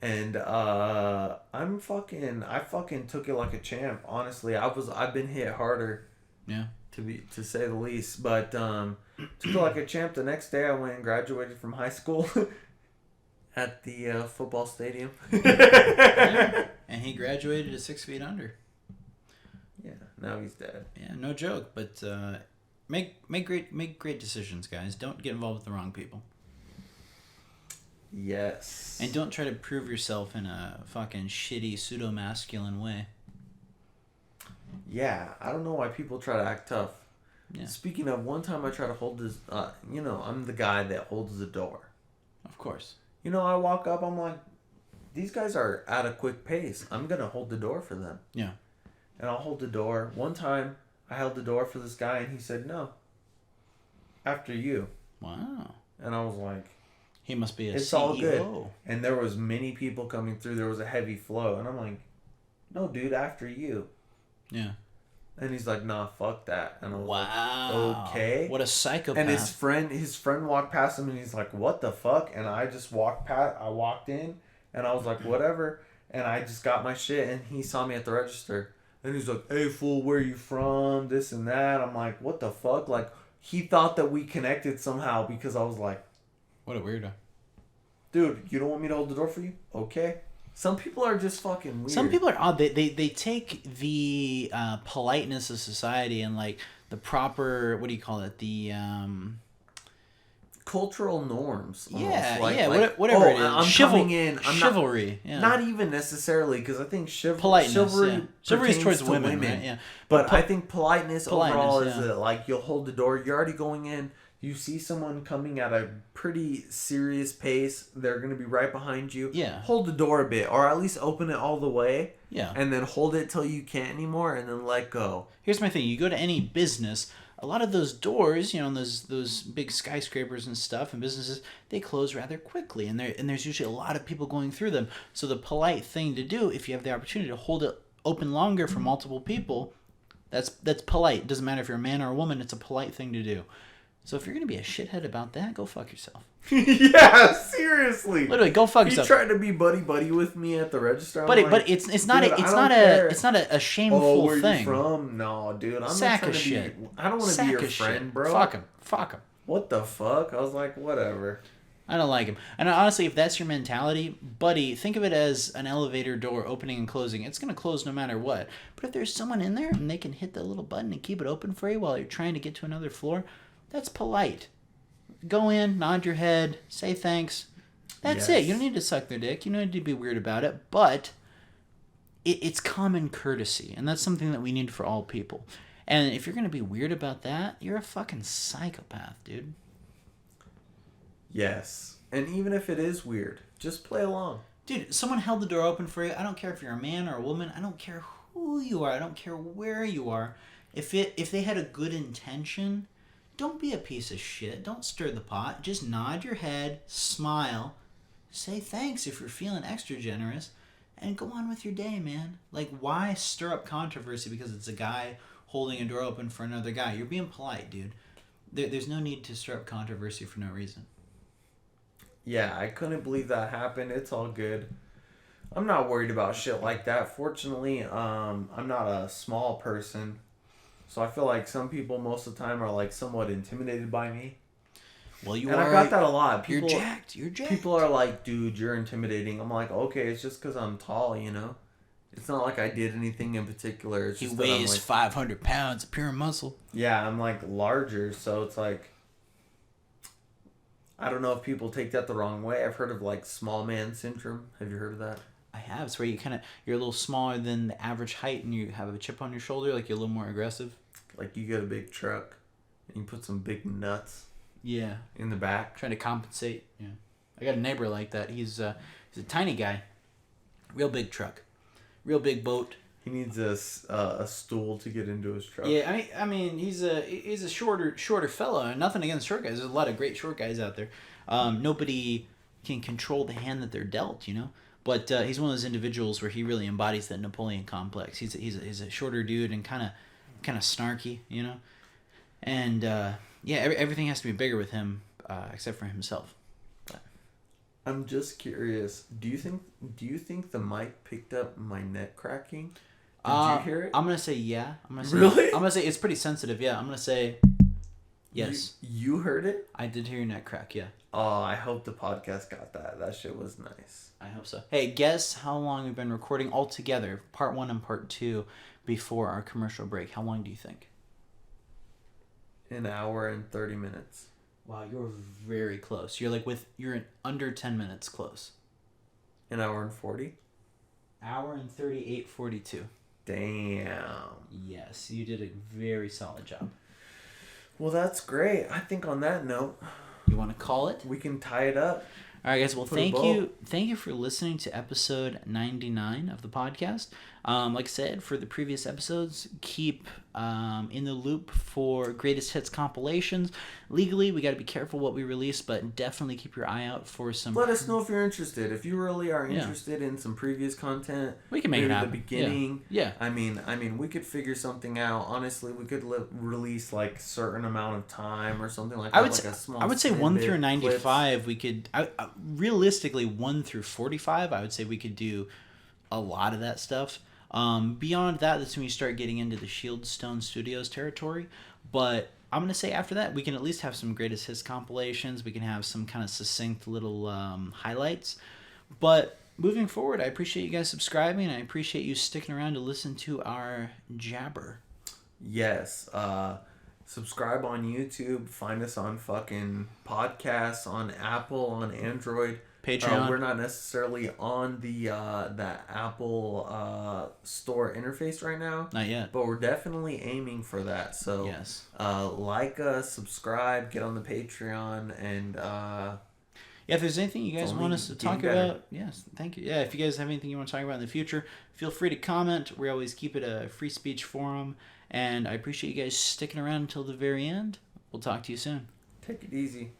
and I fucking took it like a champ. Honestly, I've been hit harder, to say the least. But took it like a champ. The next day, I went and graduated from high school at the football stadium. And he graduated at 6 feet under. Yeah, now he's dead. Yeah, no joke. But make great decisions, guys. Don't get involved with the wrong people. Yes. And don't try to prove yourself in a fucking shitty pseudo-masculine way. Yeah, I don't know why people try to act tough. Yeah. Speaking of, one time I tried to hold his, I'm the guy that holds the door. Of course. I walk up, I'm like, these guys are at a quick pace. I'm going to hold the door for them. Yeah. And I'll hold the door. One time, I held the door for this guy, and he said, no. After you. Wow. And I was like... He must be it's CEO. All good. And there was many people coming through. There was a heavy flow. And I'm like, no, dude, after you. Yeah. And he's like, nah, fuck that. And I was wow. like, okay. What a psychopath. And his friend walked past him, and he's like, what the fuck? And I just walked in, and I was like, whatever. And I just got my shit, and he saw me at the register. And he's like, hey, fool, where you from? This and that. I'm like, what the fuck? Like, he thought that we connected somehow because I was like, what a weirdo. Dude, you don't want me to hold the door for you? Okay. Some people are just fucking weird. Some people are odd. They take the politeness of society and like the proper, what do you call it? The cultural norms. Whatever it is. I'm coming in. Chivalry. Not even necessarily, because I think politeness, chivalry chivalry is towards women. Right? Yeah. But I think politeness overall is yeah. that, like, you'll hold the door. You're already going in. You see someone coming at a pretty serious pace. They're going to be right behind you. Yeah. Hold the door a bit, or at least open it all the way. Yeah. And then hold it till you can't anymore, and then let go. Here's my thing. You go to any business, a lot of those doors, you know, those big skyscrapers and stuff and businesses, they close rather quickly, and there's usually a lot of people going through them. So the polite thing to do, if you have the opportunity to hold it open longer for multiple people, that's polite. It doesn't matter if you're a man or a woman. It's a polite thing to do. So if you're going to be a shithead about that, go fuck yourself. Yeah, seriously. Literally, go fuck yourself. He tried to be buddy with me at the register. But it's not a shameful where thing. You from? No, dude. I'm Sack not of shit. I don't want to be your friend, bro. Fuck him. What the fuck? I was like, whatever. I don't like him. And honestly, if that's your mentality, buddy, think of it as an elevator door opening and closing. It's going to close no matter what. But if there's someone in there and they can hit the little button and keep it open for you while you're trying to get to another floor, that's polite. Go in, nod your head, say thanks. That's it. You don't need to suck their dick. You don't need to be weird about it. But it's common courtesy. And that's something that we need for all people. And if you're going to be weird about that, you're a fucking psychopath, dude. Yes. And even if it is weird, just play along. Dude, someone held the door open for you. I don't care if you're a man or a woman. I don't care who you are. I don't care where you are. If they had a good intention, don't be a piece of shit. Don't stir the pot. Just nod your head, smile, say thanks if you're feeling extra generous, and go on with your day, man. Like, why stir up controversy because it's a guy holding a door open for another guy? You're being polite, dude. There's no need to stir up controversy for no reason. Yeah, I couldn't believe that happened. It's all good. I'm not worried about shit like that. Fortunately, I'm not a small person. So I feel like some people most of the time are like somewhat intimidated by me. Well, you and are. I got that a lot. People, you're jacked. You're jacked. People are like, dude, you're intimidating. I'm like, okay, it's just because I'm tall, you know? It's not like I did anything in particular. It's he just weighs like, 500 pounds of pure muscle. Yeah, I'm like larger, so it's like, I don't know if people take that the wrong way. I've heard of like small man syndrome. Have you heard of that? I have. It's where you're a little smaller than the average height and you have a chip on your shoulder, like you're a little more aggressive. Like you get a big truck and you put some big nuts. Yeah. In the back. Trying to compensate. Yeah. I got a neighbor like that. He's a tiny guy. Real big truck. Real big boat. He needs a stool to get into his truck. Yeah, I mean he's a shorter fellow, and nothing against short guys. There's a lot of great short guys out there. Nobody can control the hand that they're dealt, you know. But he's one of those individuals where he really embodies that Napoleon complex. He's a shorter dude and kind of snarky, you know. And everything has to be bigger with him, except for himself. But I'm just curious. Do you think the mic picked up my neck cracking? Did you hear it? I'm gonna say yeah. Really? I'm gonna say it's pretty sensitive. Yeah. I'm gonna say yes. You heard it? I did hear your neck crack. Yeah. Oh, I hope the podcast got that. That shit was nice. I hope so. Hey, guess how long we've been recording altogether, part 1 and part 2, before our commercial break? How long do you think? An hour and 30 minutes. Wow, you're very close. You're in under 10 minutes close. An hour and 40? Hour and 38:42. Damn. Yes, you did a very solid job. Well, that's great. I think on that note, you want to call it? We can tie it up. All right, guys. Well, thank you for listening to episode 99 of the podcast. Like I said, for the previous episodes, keep in the loop for greatest hits compilations. Legally, we got to be careful what we release, but definitely keep your eye out for some. Let us know if you're interested. If you really are interested in some previous content, we can make it happen. The beginning, yeah. I mean, we could figure something out. Honestly, we could release like a certain amount of time or something like that. I would say 1 through 95. We could realistically 1 through 45. I would say we could do a lot of that stuff. Beyond that, that's when we start getting into the Shieldstone Studios territory. But I'm going to say after that, we can at least have some greatest hits compilations. We can have some kind of succinct little highlights. But moving forward, I appreciate you guys subscribing. I appreciate you sticking around to listen to our jabber. Yes. Subscribe on YouTube. Find us on fucking podcasts, on Apple, on Android. Patreon. We're not necessarily on the Apple store interface right now. Not yet. But we're definitely aiming for that. So yes. Like us, subscribe, get on the Patreon, and yeah, if there's anything you guys want us to talk about, yes, thank you. Yeah, if you guys have anything you want to talk about in the future, feel free to comment. We always keep it a free speech forum, and I appreciate you guys sticking around until the very end. We'll talk to you soon. Take it easy.